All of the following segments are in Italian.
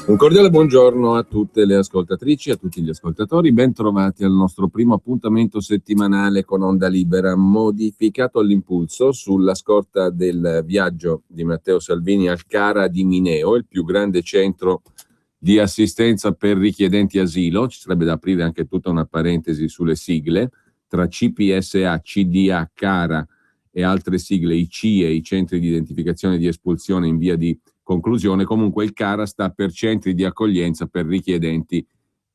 Un cordiale buongiorno a tutte le ascoltatrici, a tutti gli ascoltatori, ben trovati al nostro primo appuntamento settimanale con Onda Libera, modificato all'impulso sulla scorta del viaggio di Matteo Salvini al CARA di Mineo, il più grande centro di assistenza per richiedenti asilo. Ci sarebbe da aprire anche tutta una parentesi sulle sigle, tra CPSA, CDA, CARA e altre sigle, i CIE, i centri di identificazione e di espulsione in via di conclusione. Comunque il CARA sta per centri di accoglienza per richiedenti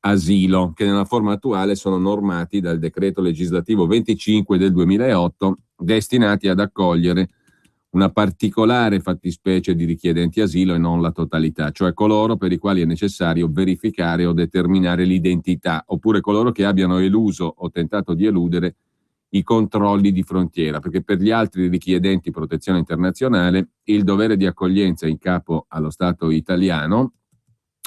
asilo, che nella forma attuale sono normati dal decreto legislativo 25 del 2008, destinati ad accogliere una particolare fattispecie di richiedenti asilo e non la totalità, cioè coloro per i quali è necessario verificare o determinare l'identità, oppure coloro che abbiano eluso o tentato di eludere i controlli di frontiera, perché per gli altri richiedenti protezione internazionale il dovere di accoglienza in capo allo Stato italiano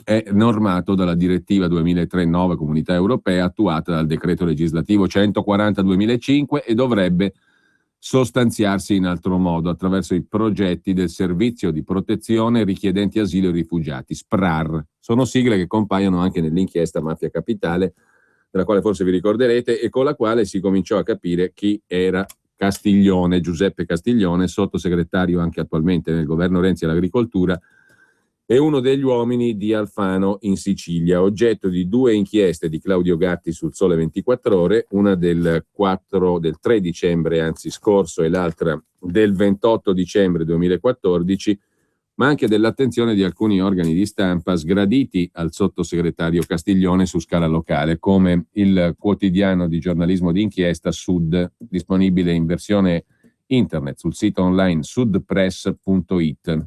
è normato dalla direttiva 2003/9 Comunità Europea, attuata dal decreto legislativo 140/2005, e dovrebbe sostanziarsi in altro modo attraverso i progetti del Servizio di Protezione Richiedenti Asilo e Rifugiati, SPRAR. Sono sigle che compaiono anche nell'inchiesta Mafia Capitale, della quale forse vi ricorderete, e con la quale si cominciò a capire chi era Castiglione, Giuseppe Castiglione, sottosegretario anche attualmente nel governo Renzi all'agricoltura, e uno degli uomini di Alfano in Sicilia, oggetto di due inchieste di Claudio Gatti sul Sole 24 Ore, una del 3 dicembre anzi scorso e l'altra del 28 dicembre 2014, ma anche dell'attenzione di alcuni organi di stampa sgraditi al sottosegretario Castiglione su scala locale, come il quotidiano di giornalismo d'inchiesta Sud, disponibile in versione internet sul sito online sudpress.it.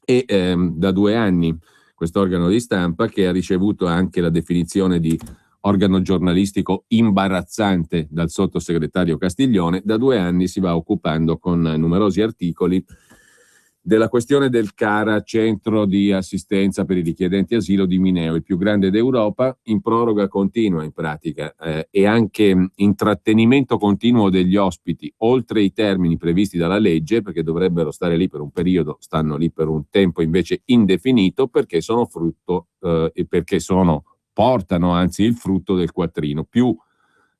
E da 2 anni questo organo di stampa, che ha ricevuto anche la definizione di organo giornalistico imbarazzante dal sottosegretario Castiglione, da 2 anni si va occupando con numerosi articoli della questione del CARA, centro di assistenza per i richiedenti asilo di Mineo, il più grande d'Europa, in proroga continua in pratica, e anche in trattenimento continuo degli ospiti oltre i termini previsti dalla legge, perché dovrebbero stare lì per un periodo, stanno lì per un tempo invece indefinito, perché sono frutto e perché portano anzi il frutto del quattrino: più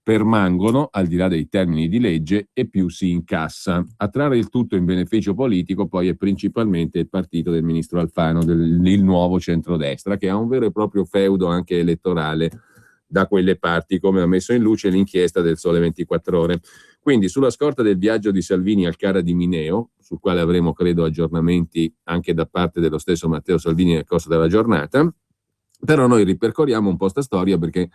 permangono al di là dei termini di legge e più si incassa. A trarre il tutto in beneficio politico poi è principalmente il partito del ministro Alfano, il nuovo centrodestra, che ha un vero e proprio feudo anche elettorale da quelle parti, come ha messo in luce l'inchiesta del Sole 24 Ore. Quindi sulla scorta del viaggio di Salvini al CARA di Mineo, sul quale avremo credo aggiornamenti anche da parte dello stesso Matteo Salvini nel corso della giornata, però noi ripercorriamo un po' sta storia, perché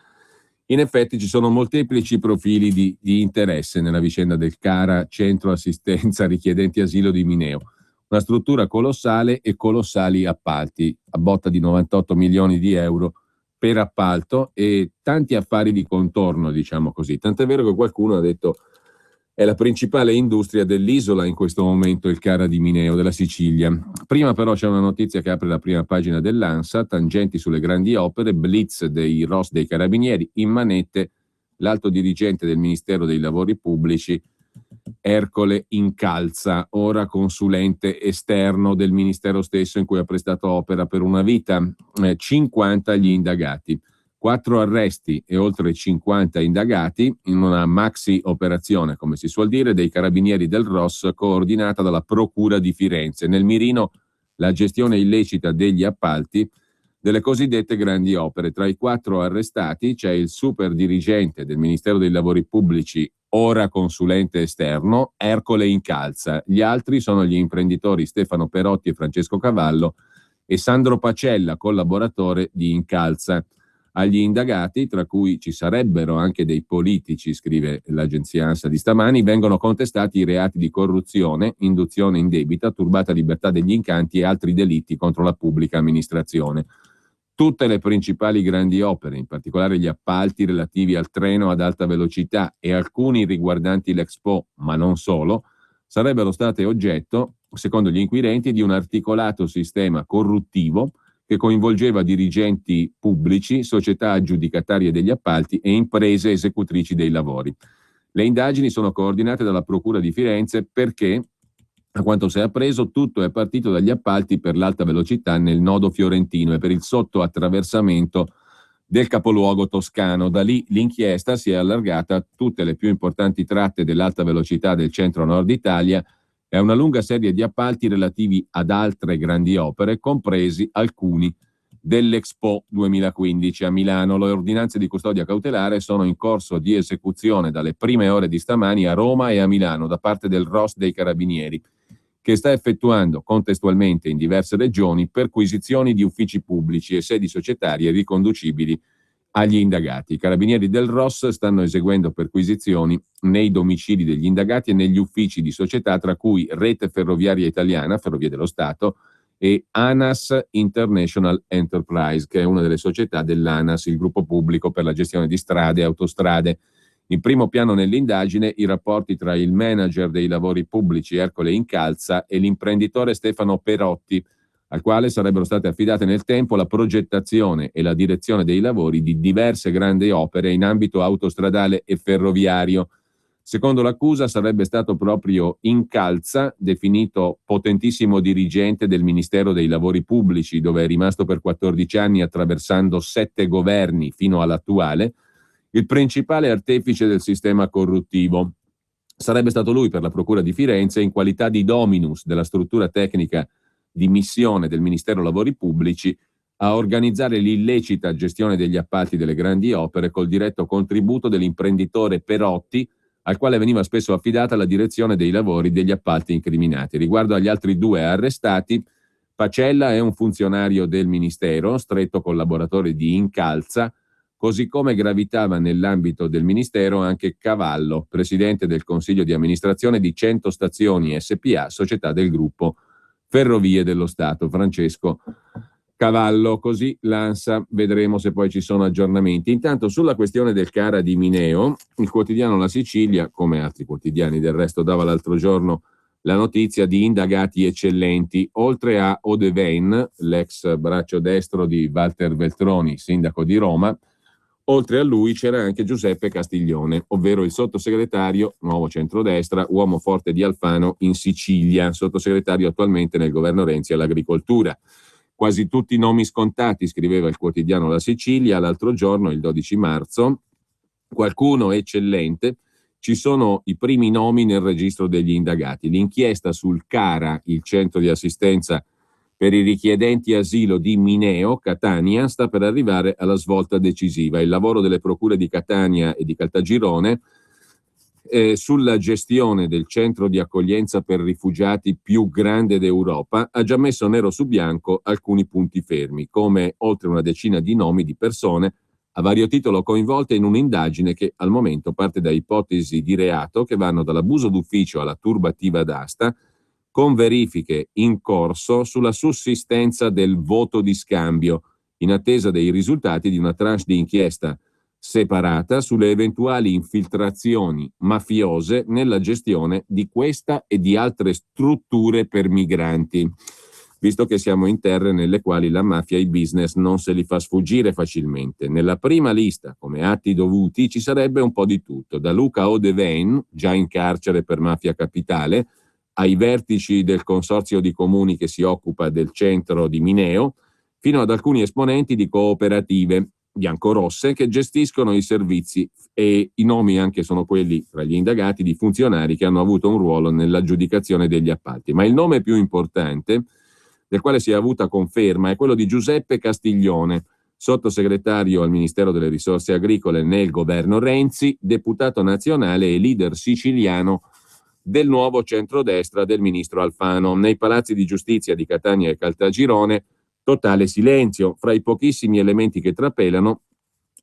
in effetti ci sono molteplici profili di interesse nella vicenda del CARA, centro assistenza richiedenti asilo di Mineo. Una struttura colossale e colossali appalti, a botta di 98 milioni di euro per appalto, e tanti affari di contorno, diciamo così. Tant'è vero che qualcuno ha detto è la principale industria dell'isola in questo momento, il CARA di Mineo, della Sicilia. Prima però c'è una notizia che apre la prima pagina dell'ANSA: tangenti sulle grandi opere, blitz dei ROS dei Carabinieri, in manette l'alto dirigente del Ministero dei Lavori Pubblici, Ercole Incalza, ora consulente esterno del Ministero stesso in cui ha prestato opera per una vita. 50 gli indagati. 4 arresti e oltre 50 indagati in una maxi operazione, come si suol dire, dei Carabinieri del ROS, coordinata dalla Procura di Firenze. Nel mirino la gestione illecita degli appalti delle cosiddette grandi opere. Tra i 4 arrestati c'è il super dirigente del Ministero dei Lavori Pubblici, ora consulente esterno, Ercole Incalza. Gli altri sono gli imprenditori Stefano Perotti e Francesco Cavallo e Sandro Pacella, collaboratore di Incalza. Agli indagati, tra cui ci sarebbero anche dei politici, scrive l'agenzia ANSA di stamani, vengono contestati i reati di corruzione, induzione indebita, turbata libertà degli incanti e altri delitti contro la pubblica amministrazione. Tutte le principali grandi opere, in particolare gli appalti relativi al treno ad alta velocità e alcuni riguardanti l'Expo, ma non solo, sarebbero state oggetto, secondo gli inquirenti, di un articolato sistema corruttivo che coinvolgeva dirigenti pubblici, società aggiudicatarie degli appalti e imprese esecutrici dei lavori. Le indagini sono coordinate dalla Procura di Firenze perché A quanto si è appreso, tutto è partito dagli appalti per l'alta velocità nel nodo fiorentino e per il sottoattraversamento del capoluogo toscano. Da lì l'inchiesta si è allargata a tutte le più importanti tratte dell'alta velocità del centro-nord Italia e a una lunga serie di appalti relativi ad altre grandi opere, compresi alcuni dell'Expo 2015 a Milano. Le ordinanze di custodia cautelare sono in corso di esecuzione dalle prime ore di stamani a Roma e a Milano da parte del ROS dei Carabinieri, che sta effettuando contestualmente in diverse regioni perquisizioni di uffici pubblici e sedi societarie riconducibili agli indagati. I carabinieri del ROS stanno eseguendo perquisizioni nei domicili degli indagati e negli uffici di società tra cui Rete Ferroviaria Italiana, Ferrovie dello Stato, e ANAS International Enterprise, che è una delle società dell'ANAS, il gruppo pubblico per la gestione di strade e autostrade. In primo piano nell'indagine i rapporti tra il manager dei lavori pubblici Ercole Incalza e l'imprenditore Stefano Perotti, al quale sarebbero state affidate nel tempo la progettazione e la direzione dei lavori di diverse grandi opere in ambito autostradale e ferroviario. Secondo l'accusa sarebbe stato proprio Incalza, definito potentissimo dirigente del Ministero dei Lavori Pubblici, dove è rimasto per 14 anni attraversando 7 governi fino all'attuale, il principale artefice del sistema corruttivo. Sarebbe stato lui per la Procura di Firenze in qualità di dominus della struttura tecnica di missione del Ministero Lavori Pubblici a organizzare l'illecita gestione degli appalti delle grandi opere col diretto contributo dell'imprenditore Perotti, al quale veniva spesso affidata la direzione dei lavori degli appalti incriminati. Riguardo agli altri 2 arrestati, Pacella è un funzionario del Ministero, stretto collaboratore di Incalza, così come gravitava nell'ambito del Ministero anche Cavallo, presidente del Consiglio di amministrazione di 100 Stazioni SPA, società del gruppo Ferrovie dello Stato, Francesco Cavallo. Così l'ANSA, vedremo se poi ci sono aggiornamenti. Intanto sulla questione del CARA di Mineo, il quotidiano La Sicilia, come altri quotidiani del resto, dava l'altro giorno la notizia di indagati eccellenti. Oltre a Odevain, l'ex braccio destro di Walter Veltroni, sindaco di Roma, oltre a lui c'era anche Giuseppe Castiglione, ovvero il sottosegretario, nuovo centrodestra, uomo forte di Alfano in Sicilia, sottosegretario attualmente nel governo Renzi all'agricoltura. Quasi tutti nomi scontati, scriveva il quotidiano La Sicilia l'altro giorno, il 12 marzo, qualcuno eccellente. Ci sono i primi nomi nel registro degli indagati. L'inchiesta sul CARA, il centro di assistenza per i richiedenti asilo di Mineo, Catania, sta per arrivare alla svolta decisiva. Il lavoro delle procure di Catania e di Caltagirone sulla gestione del centro di accoglienza per rifugiati più grande d'Europa ha già messo nero su bianco alcuni punti fermi, come oltre una decina di nomi di persone a vario titolo coinvolte in un'indagine che al momento parte da ipotesi di reato che vanno dall'abuso d'ufficio alla turbativa d'asta, con verifiche in corso sulla sussistenza del voto di scambio, in attesa dei risultati di una tranche di inchiesta separata sulle eventuali infiltrazioni mafiose nella gestione di questa e di altre strutture per migranti, visto che siamo in terre nelle quali la mafia e i business non se li fa sfuggire facilmente. Nella prima lista, come atti dovuti, ci sarebbe un po' di tutto, da Luca Odevain, già in carcere per mafia capitale, ai vertici del consorzio di comuni che si occupa del centro di Mineo, fino ad alcuni esponenti di cooperative biancorosse che gestiscono i servizi, e i nomi anche sono quelli tra gli indagati di funzionari che hanno avuto un ruolo nell'aggiudicazione degli appalti. Ma il nome più importante, del quale si è avuta conferma, è quello di Giuseppe Castiglione, sottosegretario al Ministero delle Risorse Agricole nel governo Renzi, deputato nazionale e leader siciliano del nuovo centrodestra del ministro Alfano. Nei palazzi di giustizia di Catania e Caltagirone totale silenzio. Fra i pochissimi elementi che trapelano,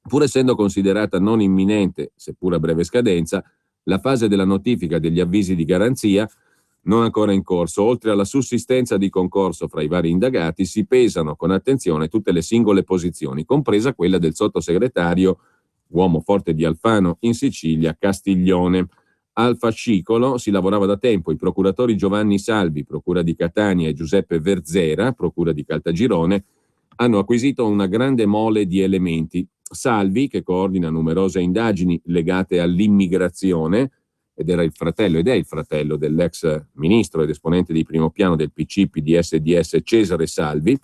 pur essendo considerata non imminente, seppur a breve scadenza, la fase della notifica degli avvisi di garanzia non ancora in corso. Oltre alla sussistenza di concorso fra i vari indagati, si pesano con attenzione tutte le singole posizioni, compresa quella del sottosegretario, uomo forte di Alfano in Sicilia, Castiglione. Al fascicolo si lavorava da tempo. I procuratori Giovanni Salvi, procura di Catania, e Giuseppe Verzera, procura di Caltagirone, hanno acquisito una grande mole di elementi. Salvi, che coordina numerose indagini legate all'immigrazione, ed è il fratello dell'ex ministro ed esponente di primo piano del PC, PDS-DS Cesare Salvi.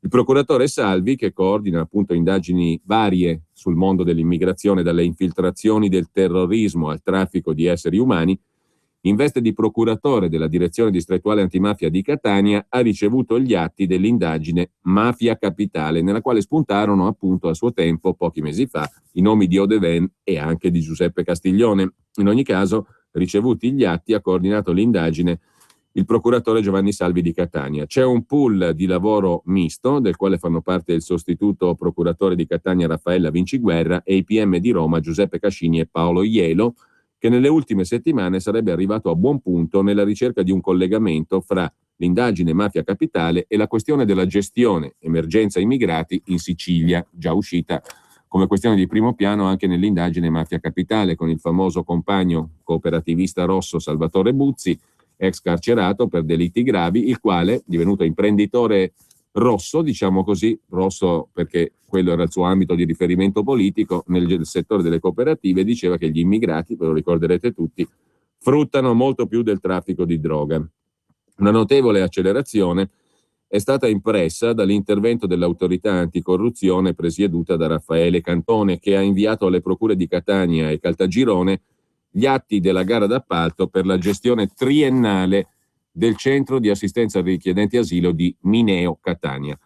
Il procuratore Salvi, che coordina appunto indagini varie sul mondo dell'immigrazione, dalle infiltrazioni del terrorismo al traffico di esseri umani, in veste di procuratore della direzione distrettuale antimafia di Catania, ha ricevuto gli atti dell'indagine Mafia Capitale, nella quale spuntarono appunto a suo tempo, pochi mesi fa, i nomi di Odeven e anche di Giuseppe Castiglione. In ogni caso, ricevuti gli atti, ha coordinato l'indagine il procuratore Giovanni Salvi di Catania. C'è un pool di lavoro misto, del quale fanno parte il sostituto procuratore di Catania Raffaella Vinciguerra e i PM di Roma Giuseppe Cascini e Paolo Ielo, che nelle ultime settimane sarebbe arrivato a buon punto nella ricerca di un collegamento fra l'indagine Mafia Capitale e la questione della gestione emergenza immigrati in Sicilia, già uscita come questione di primo piano anche nell'indagine Mafia Capitale, con il famoso compagno cooperativista rosso Salvatore Buzzi, ex carcerato per delitti gravi, il quale, divenuto imprenditore rosso, diciamo così, rosso perché quello era il suo ambito di riferimento politico, nel settore delle cooperative, diceva che gli immigrati, ve lo ricorderete tutti, fruttano molto più del traffico di droga. Una notevole accelerazione è stata impressa dall'intervento dell'autorità anticorruzione presieduta da Raffaele Cantone, che ha inviato alle procure di Catania e Caltagirone gli atti della gara d'appalto per la gestione triennale del centro di assistenza ai richiedenti asilo di Mineo Catania.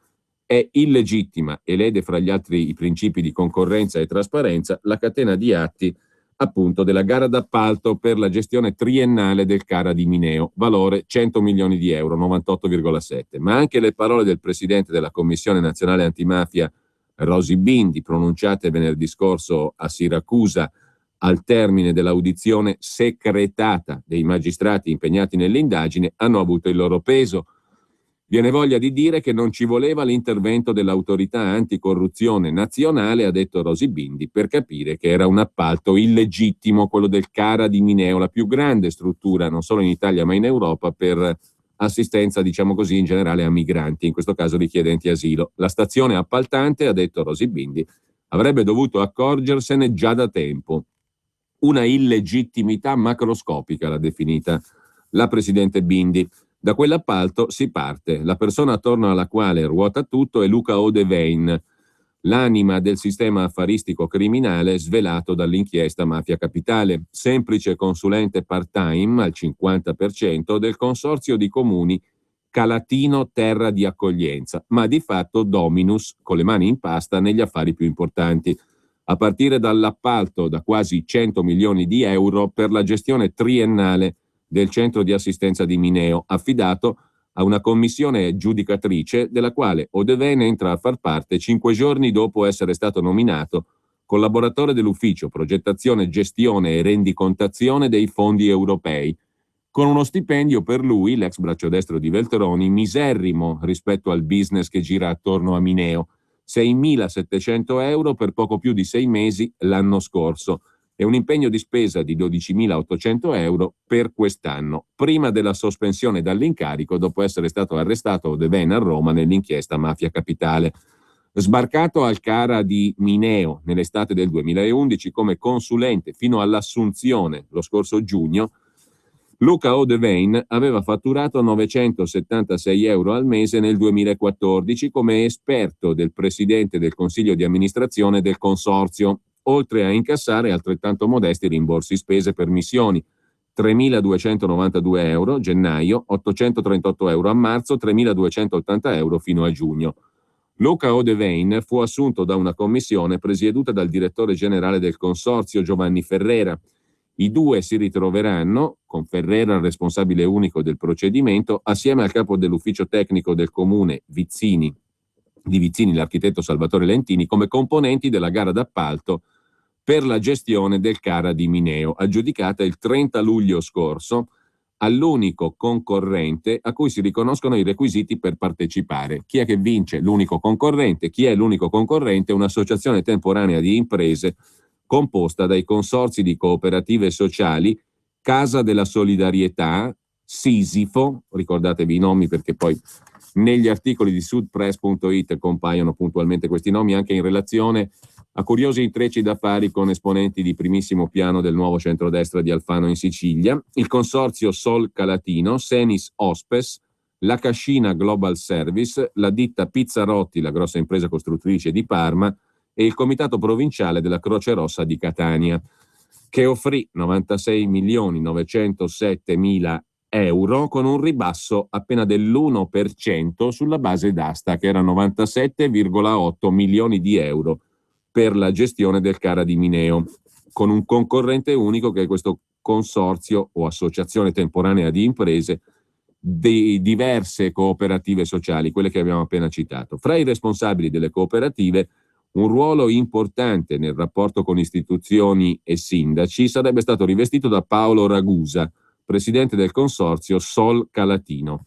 È illegittima e lede fra gli altri i principi di concorrenza e trasparenza la catena di atti appunto della gara d'appalto per la gestione triennale del CARA di Mineo, valore 100 milioni di euro, 98,7. Ma anche le parole del presidente della Commissione Nazionale Antimafia Rosy Bindi, pronunciate venerdì scorso a Siracusa al termine dell'audizione secretata dei magistrati impegnati nell'indagine, hanno avuto il loro peso. Viene voglia di dire che non ci voleva l'intervento dell'autorità anticorruzione nazionale, ha detto Rosy Bindi, per capire che era un appalto illegittimo, quello del CARA di Mineo, la più grande struttura non solo in Italia ma in Europa per assistenza, diciamo così, in generale a migranti, in questo caso richiedenti asilo. La stazione appaltante, ha detto Rosy Bindi, avrebbe dovuto accorgersene già da tempo. Una illegittimità macroscopica, l'ha definita la presidente Bindi. Da quell'appalto si parte. La persona attorno alla quale ruota tutto è Luca Odevein, l'anima del sistema affaristico criminale svelato dall'inchiesta Mafia Capitale, semplice consulente part-time al 50% del consorzio di comuni Calatino Terra di Accoglienza, ma di fatto dominus con le mani in pasta negli affari più importanti, a partire dall'appalto da quasi 100 milioni di euro per la gestione triennale del centro di assistenza di Mineo, affidato a una commissione giudicatrice della quale Odeven entra a far parte 5 giorni dopo essere stato nominato collaboratore dell'ufficio progettazione, gestione e rendicontazione dei fondi europei, con uno stipendio per lui, l'ex braccio destro di Veltroni, miserrimo rispetto al business che gira attorno a Mineo, 6.700 euro per poco più di 6 mesi l'anno scorso, e un impegno di spesa di 12.800 euro per quest'anno, prima della sospensione dall'incarico dopo essere stato arrestato Odeven a Roma nell'inchiesta Mafia Capitale. Sbarcato al CARA di Mineo nell'estate del 2011 come consulente fino all'assunzione lo scorso giugno, Luca Odevein aveva fatturato 976 euro al mese nel 2014 come esperto del presidente del consiglio di amministrazione del consorzio, oltre a incassare altrettanto modesti rimborsi spese per missioni, 3.292 euro gennaio, 838 euro a marzo, 3.280 euro fino a giugno. Luca Odevein fu assunto da una commissione presieduta dal direttore generale del consorzio Giovanni Ferrera. I due si ritroveranno, con Ferrera il responsabile unico del procedimento, assieme al capo dell'ufficio tecnico del comune di Vizzini, l'architetto Salvatore Lentini, come componenti della gara d'appalto per la gestione del CARA di Mineo, aggiudicata il 30 luglio scorso all'unico concorrente a cui si riconoscono i requisiti per partecipare. Chi è che vince? L'unico concorrente. Chi è l'unico concorrente? Un'associazione temporanea di imprese composta dai consorzi di cooperative sociali Casa della Solidarietà, Sisifo, ricordatevi i nomi perché poi negli articoli di sudpress.it compaiono puntualmente questi nomi anche in relazione a curiosi intrecci d'affari con esponenti di primissimo piano del nuovo centrodestra di Alfano in Sicilia, il consorzio Sol Calatino, Senis Ospes, la Cascina Global Service, la ditta Pizzarotti, la grossa impresa costruttrice di Parma, e il comitato provinciale della Croce Rossa di Catania, che offrì 96.907.000 euro con un ribasso appena dell'1% sulla base d'asta, che era 97,8 milioni di euro per la gestione del CARA di Mineo, con un concorrente unico che è questo consorzio o associazione temporanea di imprese di diverse cooperative sociali, quelle che abbiamo appena citato. Fra i responsabili delle cooperative, un ruolo importante nel rapporto con istituzioni e sindaci sarebbe stato rivestito da Paolo Ragusa, presidente del consorzio Sol Calatino.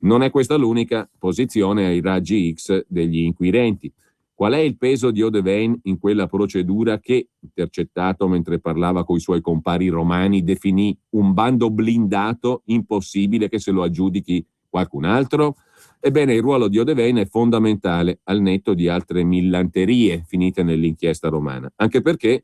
Non è questa l'unica posizione ai raggi X degli inquirenti. Qual è il peso di Odevain in quella procedura che, intercettato mentre parlava coi suoi compari romani, definì un bando blindato impossibile che se lo aggiudichi qualcun altro? Ebbene, il ruolo di Odevain è fondamentale al netto di altre millanterie finite nell'inchiesta romana, anche perché,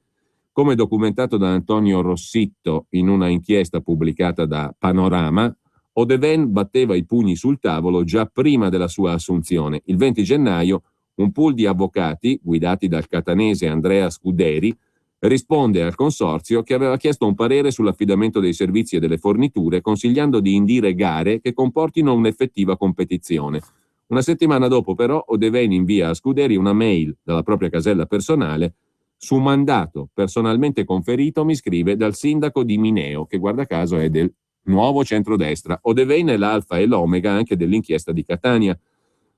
come documentato da Antonio Rossitto in una inchiesta pubblicata da Panorama, Odevain batteva i pugni sul tavolo già prima della sua assunzione. Il 20 gennaio un pool di avvocati, guidati dal catanese Andrea Scuderi, risponde al consorzio che aveva chiesto un parere sull'affidamento dei servizi e delle forniture, consigliando di indire gare che comportino un'effettiva competizione. Una settimana dopo, però, Odevain invia a Scuderi una mail dalla propria casella personale su mandato personalmente conferito, mi scrive, dal sindaco di Mineo, che guarda caso è del nuovo centrodestra. Odevain è l'alfa e l'omega anche dell'inchiesta di Catania,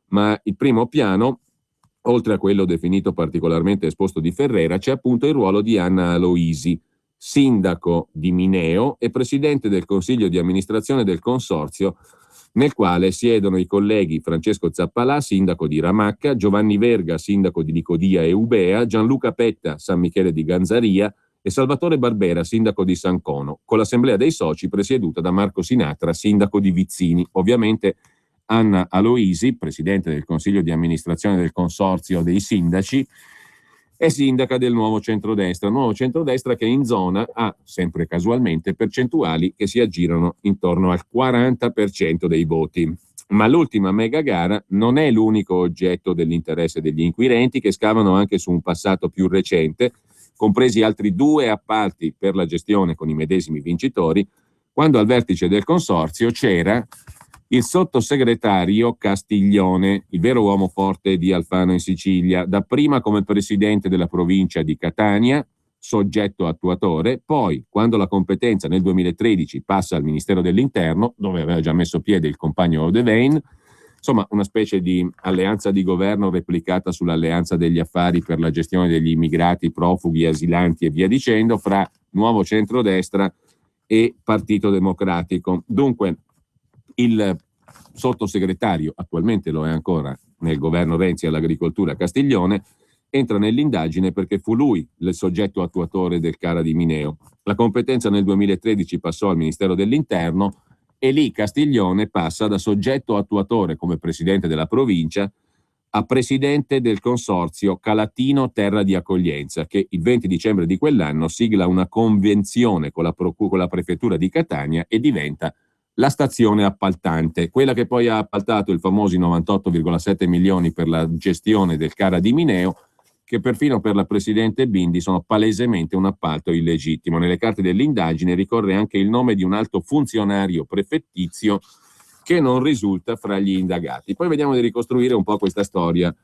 ma il primo piano, oltre a quello definito particolarmente esposto di Ferrera, c'è appunto il ruolo di Anna Aloisi, sindaco di Mineo e presidente del consiglio di amministrazione del consorzio, nel quale siedono i colleghi Francesco Zappalà, sindaco di Ramacca, Giovanni Verga, sindaco di Nicodia e Ubea, Gianluca Petta, San Michele di Ganzaria e Salvatore Barbera, sindaco di San Cono, con l'assemblea dei soci presieduta da Marco Sinatra, sindaco di Vizzini. Ovviamente Anna Aloisi, presidente del consiglio di amministrazione del consorzio dei sindaci, è sindaca del nuovo centrodestra che in zona ha, sempre casualmente, percentuali che si aggirano intorno al 40% dei voti. Ma l'ultima mega gara non è l'unico oggetto dell'interesse degli inquirenti, che scavano anche su un passato più recente, compresi altri 2 appalti per la gestione con i medesimi vincitori, quando al vertice del consorzio c'era il sottosegretario Castiglione, il vero uomo forte di Alfano in Sicilia, dapprima come presidente della provincia di Catania, soggetto attuatore, poi, quando la competenza nel 2013 passa al Ministero dell'Interno, dove aveva già messo piede il compagno Odevain, insomma una specie di alleanza di governo replicata sull'alleanza degli affari per la gestione degli immigrati, profughi, asilanti e via dicendo, fra nuovo centrodestra e Partito Democratico. Dunque, il sottosegretario, attualmente lo è ancora nel governo Renzi all'agricoltura, Castiglione, entra nell'indagine perché fu lui il soggetto attuatore del CARA di Mineo. La competenza nel 2013 passò al Ministero dell'Interno e lì Castiglione passa da soggetto attuatore come presidente della provincia a presidente del consorzio Calatino Terra di Accoglienza, che il 20 dicembre di quell'anno sigla una convenzione con la prefettura di Catania e diventa la stazione appaltante, quella che poi ha appaltato i famosi 98,7 milioni per la gestione del CARA di Mineo, che perfino per la presidente Bindi sono palesemente un appalto illegittimo. Nelle carte dell'indagine ricorre anche il nome di un alto funzionario prefettizio che non risulta fra gli indagati. Poi vediamo di ricostruire un po' questa storia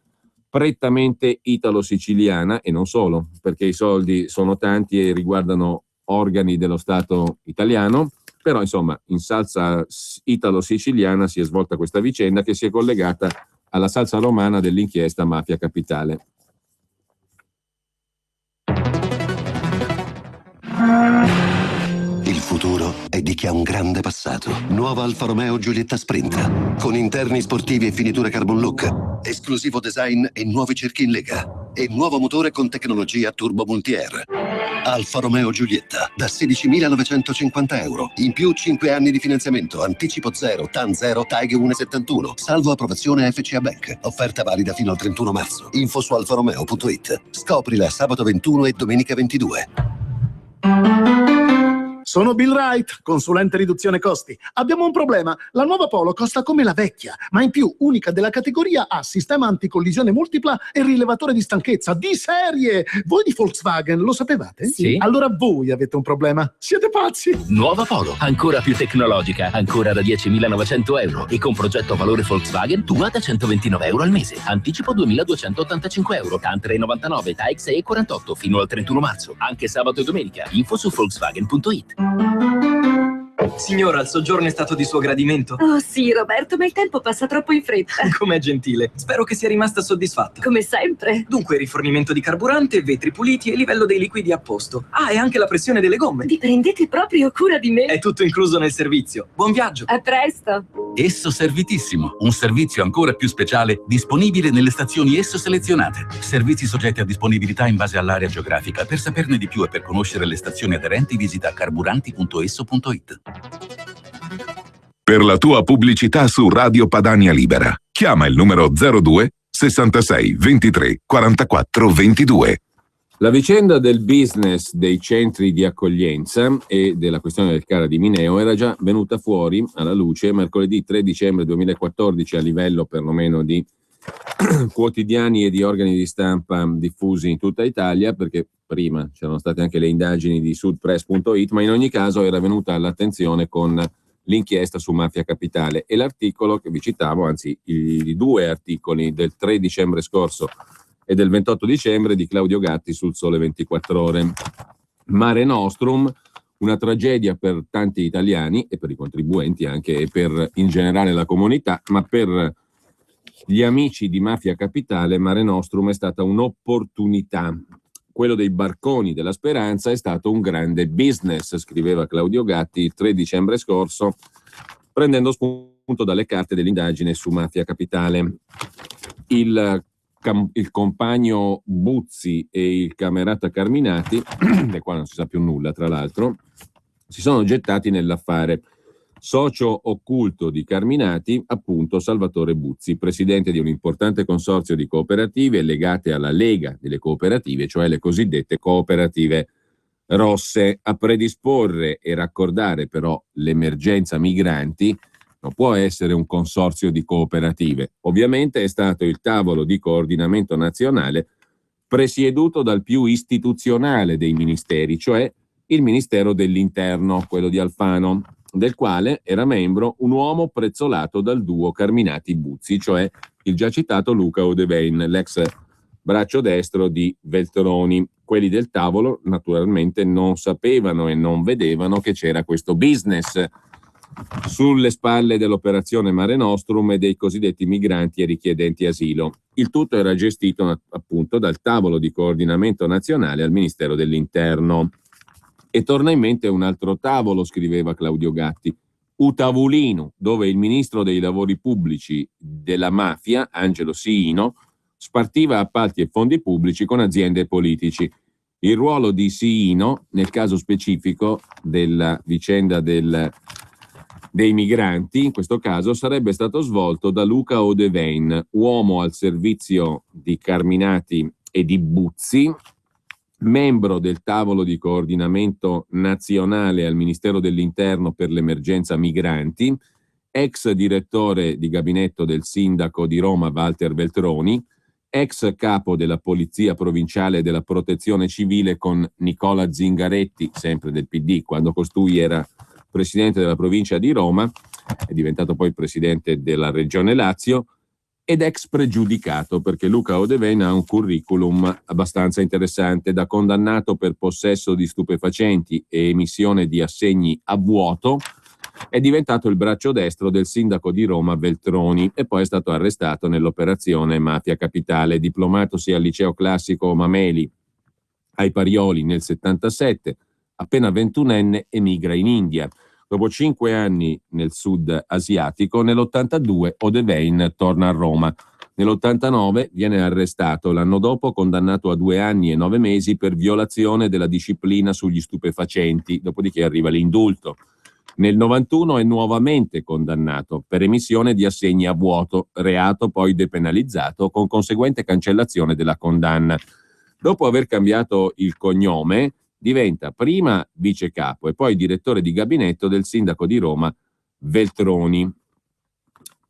prettamente italo-siciliana, e non solo, perché i soldi sono tanti e riguardano organi dello Stato italiano. Però, insomma, in salsa italo-siciliana si è svolta questa vicenda che si è collegata alla salsa romana dell'inchiesta Mafia Capitale. Il futuro è di chi ha un grande passato. Nuova Alfa Romeo Giulietta Sprint. Con interni sportivi e finiture carbon look, esclusivo design e nuovi cerchi in lega. E nuovo motore con tecnologia Turbo Multi-Air. Alfa Romeo Giulietta, da 16.950 euro. In più 5 anni di finanziamento, anticipo 0, TAN 0, TAG 1,71. Salvo approvazione FCA Bank. Offerta valida fino al 31 marzo. Info su alfaromeo.it. Scoprila sabato 21 e domenica 22. Sono Bill Wright, consulente riduzione costi. Abbiamo un problema. La nuova Polo costa come la vecchia, ma in più unica della categoria, ha sistema anticollisione multipla e rilevatore di stanchezza di serie. Voi di Volkswagen lo sapevate? Sì. Allora voi avete un problema. Siete pazzi. Nuova Polo, ancora più tecnologica, ancora da 10.900 euro e con progetto valore Volkswagen durata 129 euro al mese. Anticipo 2.285 euro, TAN 3,99, TAEX 6,48 fino al 31 marzo. Anche sabato e domenica. Info su Volkswagen.it. Signora, il soggiorno è stato di suo gradimento? Oh sì, Roberto, ma il tempo passa troppo in fretta. Com'è gentile. Spero che sia rimasta soddisfatta. Come sempre. Dunque, rifornimento di carburante, vetri puliti e livello dei liquidi a posto. Ah, e anche la pressione delle gomme. Vi prendete proprio cura di me? È tutto incluso nel servizio. Buon viaggio. A presto. Esso Servitissimo, un servizio ancora più speciale disponibile nelle stazioni Esso selezionate. Servizi soggetti a disponibilità in base all'area geografica. Per saperne di più e per conoscere le stazioni aderenti visita carburanti.esso.it. Per la tua pubblicità su Radio Padania Libera, chiama il numero 02 66 23 44 22. La vicenda del business dei centri di accoglienza e della questione del CARA di Mineo era già venuta fuori alla luce mercoledì 3 dicembre 2014 a livello perlomeno di quotidiani e di organi di stampa diffusi in tutta Italia, perché prima c'erano state anche le indagini di sudpress.it, ma in ogni caso era venuta all'attenzione con l'inchiesta su Mafia Capitale e l'articolo che vi citavo, anzi i due articoli del 3 dicembre scorso e del 28 dicembre di Claudio Gatti sul Sole 24 Ore. Mare Nostrum, una tragedia per tanti italiani e per i contribuenti anche e per in generale la comunità, ma per gli amici di Mafia Capitale Mare Nostrum è stata un'opportunità. Quello dei barconi della Speranza è stato un grande business, scriveva Claudio Gatti il 3 dicembre scorso, prendendo spunto dalle carte dell'indagine su Mafia Capitale. Il compagno Buzzi e il camerata Carminati, del quale non si sa più nulla tra l'altro, si sono gettati nell'affare. Socio occulto di Carminati, appunto Salvatore Buzzi, presidente di un importante consorzio di cooperative legate alla Lega delle cooperative, cioè le cosiddette cooperative rosse. A predisporre e raccordare però l'emergenza migranti non può essere un consorzio di cooperative. Ovviamente è stato il tavolo di coordinamento nazionale presieduto dal più istituzionale dei ministeri, cioè il Ministero dell'Interno, quello di Alfano, del quale era membro un uomo prezzolato dal duo Carminati-Buzzi, cioè il già citato Luca Odevain, l'ex braccio destro di Veltroni. Quelli del tavolo naturalmente non sapevano e non vedevano che c'era questo business sulle spalle dell'operazione Mare Nostrum e dei cosiddetti migranti e richiedenti asilo. Il tutto era gestito appunto dal tavolo di coordinamento nazionale al Ministero dell'Interno. E torna in mente un altro tavolo, scriveva Claudio Gatti, Utavulino, dove il ministro dei lavori pubblici della mafia, Angelo Siino, spartiva appalti e fondi pubblici con aziende e politici. Il ruolo di Siino, nel caso specifico della vicenda dei migranti, in questo caso sarebbe stato svolto da Luca Odevain, uomo al servizio di Carminati e di Buzzi, membro del tavolo di coordinamento nazionale al Ministero dell'Interno per l'emergenza migranti, ex direttore di gabinetto del sindaco di Roma Walter Veltroni, ex capo della Polizia Provinciale della Protezione Civile con Nicola Zingaretti, sempre del PD, quando costui era presidente della provincia di Roma, è diventato poi presidente della Regione Lazio, ed ex pregiudicato, perché Luca Odevain ha un curriculum abbastanza interessante. Da condannato per possesso di stupefacenti e emissione di assegni a vuoto, è diventato il braccio destro del sindaco di Roma Veltroni e poi è stato arrestato nell'operazione Mafia Capitale. Diplomatosi al liceo classico Mameli ai Parioli nel 77, appena 21enne emigra in India. Dopo 5 anni nel sud asiatico, nell'82 Odevain torna a Roma. Nell'89 viene arrestato, l'anno dopo condannato a 2 anni e 9 mesi per violazione della disciplina sugli stupefacenti, dopodiché arriva l'indulto. Nel 91 è nuovamente condannato per emissione di assegni a vuoto, reato poi depenalizzato con conseguente cancellazione della condanna. Dopo aver cambiato il cognome, diventa prima vicecapo e poi direttore di gabinetto del sindaco di Roma Veltroni,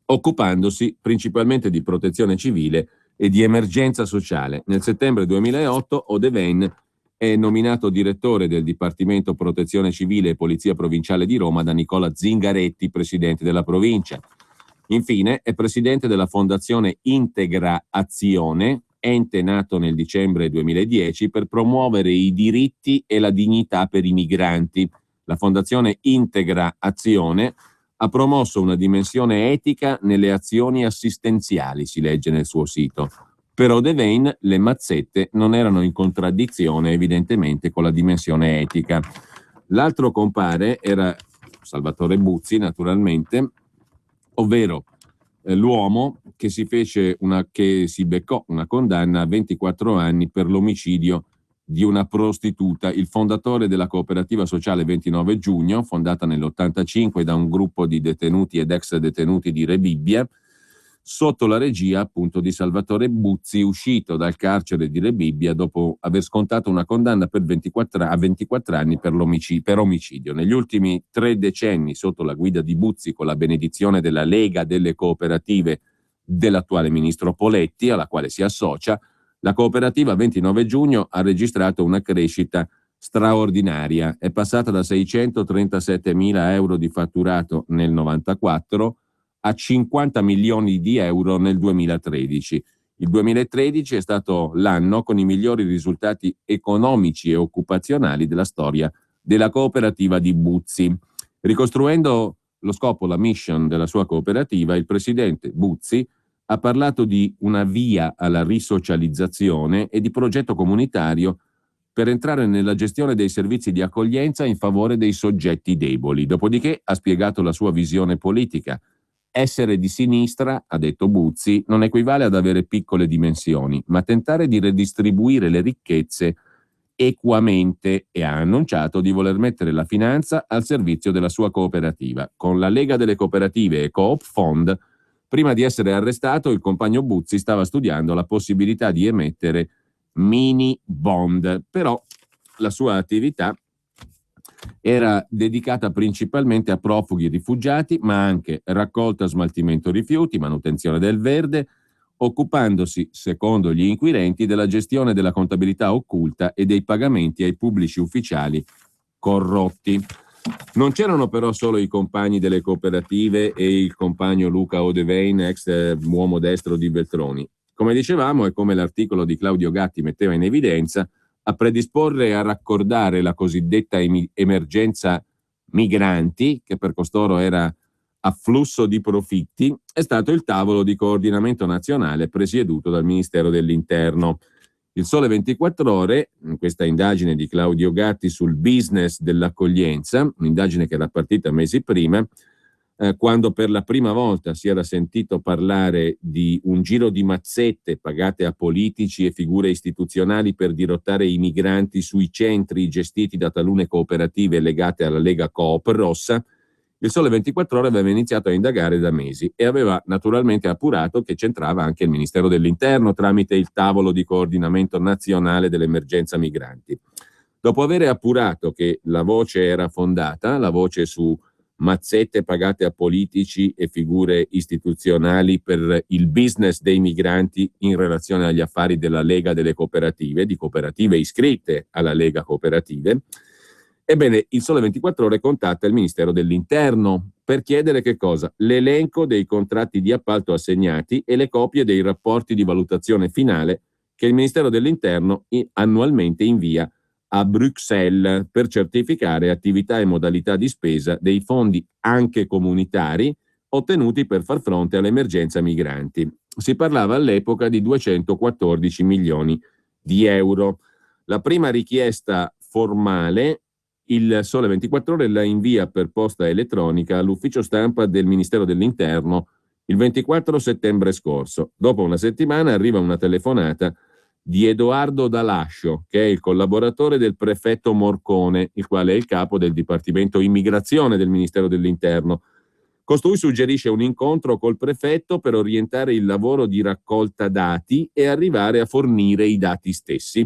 occupandosi principalmente di protezione civile e di emergenza sociale. Nel settembre 2008 Odevain è nominato direttore del Dipartimento Protezione Civile e Polizia Provinciale di Roma da Nicola Zingaretti, presidente della provincia. Infine è presidente della Fondazione Integra Azione, ente nato nel dicembre 2010 per promuovere i diritti e la dignità per i migranti. La Fondazione Integra Azione ha promosso una dimensione etica nelle azioni assistenziali, si legge nel suo sito. Per Odevain le mazzette non erano in contraddizione evidentemente con la dimensione etica. L'altro compare era Salvatore Buzzi, naturalmente, ovvero l'uomo che si beccò una condanna a 24 anni per l'omicidio di una prostituta, il fondatore della cooperativa sociale 29 giugno, fondata nell'85 da un gruppo di detenuti ed ex detenuti di Rebibbia, sotto la regia appunto di Salvatore Buzzi, uscito dal carcere di Rebibbia dopo aver scontato una condanna a 24 anni per omicidio. Negli ultimi 3 decenni, sotto la guida di Buzzi, con la benedizione della Lega delle Cooperative dell'attuale ministro Poletti, alla quale si associa, la cooperativa 29 giugno ha registrato una crescita straordinaria. È passata da 637.000 euro di fatturato nel 94 a 50 milioni di euro nel 2013. Il 2013 è stato l'anno con i migliori risultati economici e occupazionali della storia della cooperativa di Buzzi. Ricostruendo lo scopo, la mission della sua cooperativa, il presidente Buzzi ha parlato di una via alla risocializzazione e di progetto comunitario per entrare nella gestione dei servizi di accoglienza in favore dei soggetti deboli. Dopodiché ha spiegato la sua visione politica. Essere di sinistra, ha detto Buzzi, non equivale ad avere piccole dimensioni, ma tentare di redistribuire le ricchezze equamente, e ha annunciato di voler mettere la finanza al servizio della sua cooperativa. Con la Lega delle Cooperative e Coop Fond, prima di essere arrestato, il compagno Buzzi stava studiando la possibilità di emettere mini bond, però la sua attività era dedicata principalmente a profughi e rifugiati, ma anche raccolta, smaltimento rifiuti, manutenzione del verde, occupandosi, secondo gli inquirenti, della gestione della contabilità occulta e dei pagamenti ai pubblici ufficiali corrotti. Non c'erano però solo i compagni delle cooperative e il compagno Luca Odevain, ex uomo destro di Veltroni. Come dicevamo, e come l'articolo di Claudio Gatti metteva in evidenza, a predisporre e a raccordare la cosiddetta emergenza migranti, che per costoro era afflusso di profitti, è stato il tavolo di coordinamento nazionale presieduto dal Ministero dell'Interno. Il Sole 24 Ore, in questa indagine di Claudio Gatti sul business dell'accoglienza, un'indagine che era partita mesi prima, quando per la prima volta si era sentito parlare di un giro di mazzette pagate a politici e figure istituzionali per dirottare i migranti sui centri gestiti da talune cooperative legate alla Lega Coop Rossa, il Sole 24 Ore aveva iniziato a indagare da mesi e aveva naturalmente appurato che c'entrava anche il Ministero dell'Interno tramite il tavolo di coordinamento nazionale dell'emergenza migranti. Dopo aver appurato che la voce era fondata, la voce su mazzette pagate a politici e figure istituzionali per il business dei migranti in relazione agli affari della Lega delle Cooperative, di cooperative iscritte alla Lega Cooperative, ebbene, il Sole 24 Ore contatta il Ministero dell'Interno per chiedere che cosa? L'elenco dei contratti di appalto assegnati e le copie dei rapporti di valutazione finale che il Ministero dell'Interno annualmente invia a Bruxelles per certificare attività e modalità di spesa dei fondi anche comunitari ottenuti per far fronte all'emergenza migranti. Si parlava all'epoca di 214 milioni di euro. La prima richiesta formale il Sole 24 Ore la invia per posta elettronica all'ufficio stampa del Ministero dell'Interno Il 24 settembre scorso, dopo una settimana, arriva una telefonata di Edoardo Dalascio, che è il collaboratore del prefetto Morcone, il quale è il capo del Dipartimento Immigrazione del Ministero dell'Interno. Costui suggerisce un incontro col prefetto per orientare il lavoro di raccolta dati e arrivare a fornire i dati stessi.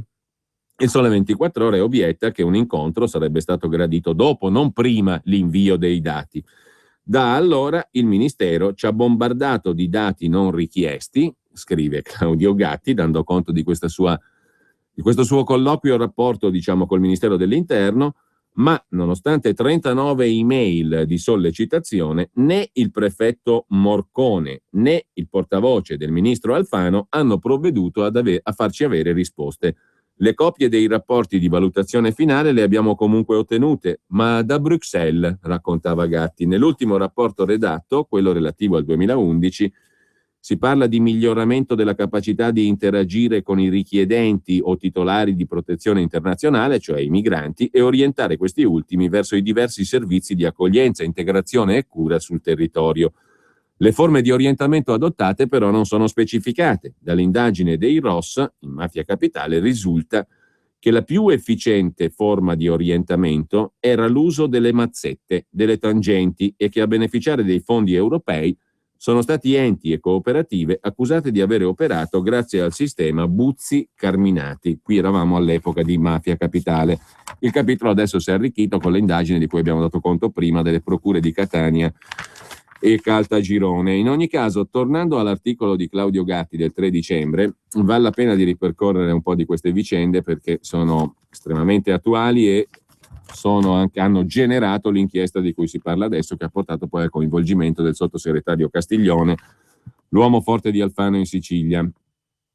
Il Sole 24 Ore obietta che un incontro sarebbe stato gradito dopo, non prima, l'invio dei dati. Da allora il Ministero ci ha bombardato di dati non richiesti, scrive Claudio Gatti, dando conto di questo suo colloquio rapporto, diciamo, col Ministero dell'Interno, ma nonostante 39 email di sollecitazione, né il prefetto Morcone né il portavoce del ministro Alfano hanno provveduto a farci avere risposte. Le copie dei rapporti di valutazione finale le abbiamo comunque ottenute, ma da Bruxelles, raccontava Gatti. Nell'ultimo rapporto redatto, quello relativo al 2011, si parla di miglioramento della capacità di interagire con i richiedenti o titolari di protezione internazionale, cioè i migranti, e orientare questi ultimi verso i diversi servizi di accoglienza, integrazione e cura sul territorio. Le forme di orientamento adottate però non sono specificate. Dall'indagine dei ROS in Mafia Capitale risulta che la più efficiente forma di orientamento era l'uso delle mazzette, delle tangenti, e che a beneficiare dei fondi europei sono stati enti e cooperative accusate di avere operato grazie al sistema Buzzi-Carminati. Qui eravamo all'epoca di Mafia Capitale. Il capitolo adesso si è arricchito con le indagini di cui abbiamo dato conto prima delle procure di Catania e Caltagirone. In ogni caso, tornando all'articolo di Claudio Gatti del 3 dicembre, vale la pena di ripercorrere un po' di queste vicende perché sono estremamente attuali e hanno generato l'inchiesta di cui si parla adesso, che ha portato poi al coinvolgimento del sottosegretario Castiglione, l'uomo forte di Alfano in Sicilia.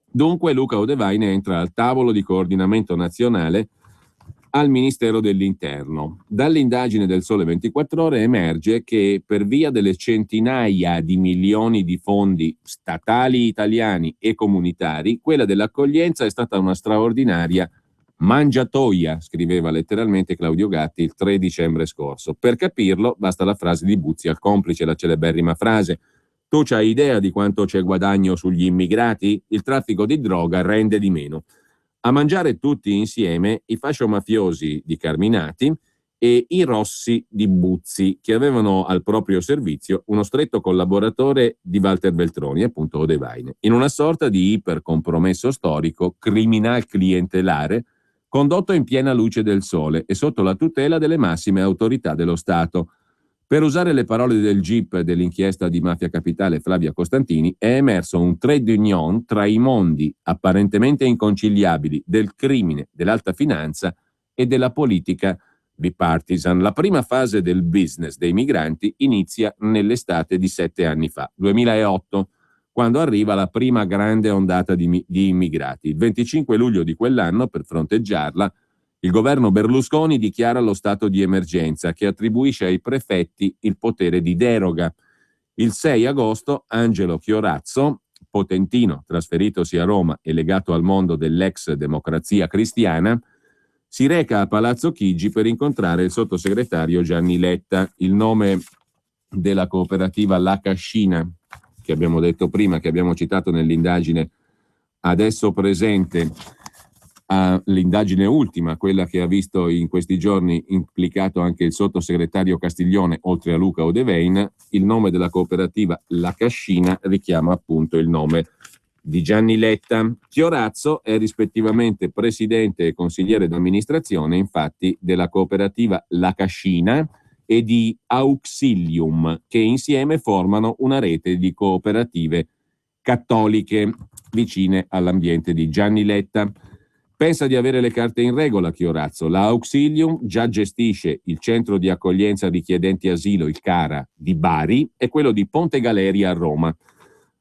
Dunque Luca Odevaine entra al tavolo di coordinamento nazionale al Ministero dell'Interno. Dall'indagine del Sole 24 Ore emerge che per via delle centinaia di milioni di fondi statali italiani e comunitari, quella dell'accoglienza è stata una straordinaria mangiatoia, scriveva letteralmente Claudio Gatti il 3 dicembre scorso. Per capirlo basta la frase di Buzzi al complice, la celeberrima frase: tu c'hai idea di quanto c'è guadagno sugli immigrati? Il traffico di droga rende di meno. A mangiare tutti insieme i fascio-mafiosi di Carminati e i Rossi di Buzzi, che avevano al proprio servizio uno stretto collaboratore di Walter Veltroni, appunto Odevaine, in una sorta di ipercompromesso storico, criminal clientelare, condotto in piena luce del sole e sotto la tutela delle massime autorità dello Stato. Per usare le parole del GIP dell'inchiesta di Mafia Capitale Flavia Costantini, è emerso un trade union tra i mondi apparentemente inconciliabili del crimine, dell'alta finanza e della politica bipartisan. La prima fase del business dei migranti inizia nell'estate di 7 anni fa, 2008, quando arriva la prima grande ondata di immigrati. Il 25 luglio di quell'anno, per fronteggiarla, il governo Berlusconi dichiara lo stato di emergenza, che attribuisce ai prefetti il potere di deroga. Il 6 agosto Angelo Chiorazzo, potentino trasferitosi a Roma e legato al mondo dell'ex Democrazia Cristiana, si reca a Palazzo Chigi per incontrare il sottosegretario Gianni Letta. Il nome della cooperativa La Cascina, che abbiamo detto prima, che abbiamo citato nell'indagine adesso presente, l'indagine ultima, quella che ha visto in questi giorni implicato anche il sottosegretario Castiglione, oltre a Luca Odevaine, il nome della cooperativa La Cascina richiama appunto il nome di Gianni Letta. Chiorazzo è rispettivamente presidente e consigliere d'amministrazione, infatti, della cooperativa La Cascina e di Auxilium, che insieme formano una rete di cooperative cattoliche vicine all'ambiente di Gianni Letta. Pensa di avere le carte in regola Chiorazzo. La Auxilium già gestisce il centro di accoglienza richiedenti asilo, il CARA, di Bari e quello di Ponte Galeria a Roma.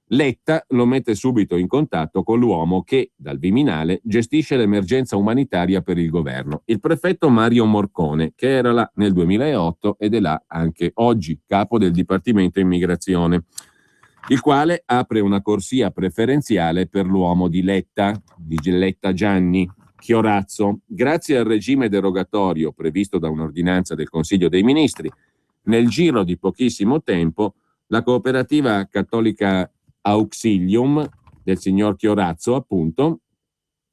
Letta lo mette subito in contatto con l'uomo che, dal Viminale, gestisce l'emergenza umanitaria per il governo, il prefetto Mario Morcone, che era là nel 2008 ed è là anche oggi, capo del Dipartimento Immigrazione, il quale apre una corsia preferenziale per l'uomo di Letta Gianni, Chiorazzo. Grazie al regime derogatorio previsto da un'ordinanza del Consiglio dei Ministri, nel giro di pochissimo tempo La cooperativa cattolica Auxilium del signor Chiorazzo, appunto,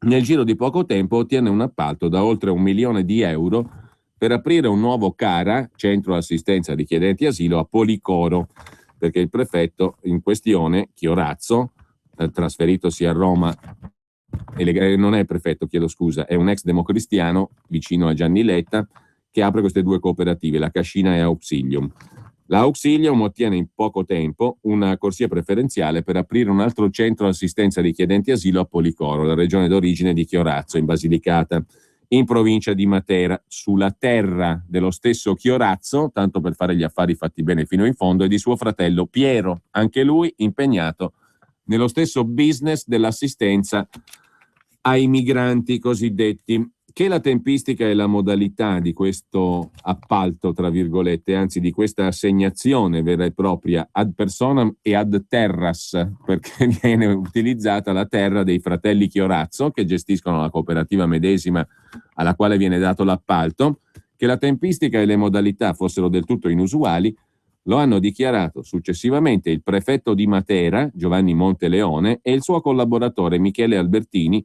nel giro di poco tempo ottiene un appalto da oltre 1 milione di euro per aprire un nuovo CARA, centro assistenza richiedenti asilo, a Policoro, perché il prefetto in questione, Chiorazzo, trasferitosi a Roma, non è il prefetto, chiedo scusa, è un ex democristiano vicino a Gianni Letta che apre queste due cooperative, la Cascina e Auxilium. La Auxilium ottiene in poco tempo una corsia preferenziale per aprire un altro centro assistenza richiedenti asilo a Policoro, la regione d'origine di Chiorazzo, in Basilicata, in provincia di Matera, sulla terra dello stesso Chiorazzo, tanto per fare gli affari fatti bene fino in fondo, e di suo fratello Piero, anche lui impegnato nello stesso business dell'assistenza ai migranti cosiddetti. Che la tempistica e la modalità di questo appalto, tra virgolette, anzi di questa assegnazione vera e propria ad personam e ad terras, perché viene utilizzata la terra dei fratelli Chiorazzo che gestiscono la cooperativa medesima alla quale viene dato l'appalto, che la tempistica e le modalità fossero del tutto inusuali, lo hanno dichiarato successivamente il prefetto di Matera, Giovanni Monteleone, e il suo collaboratore Michele Albertini,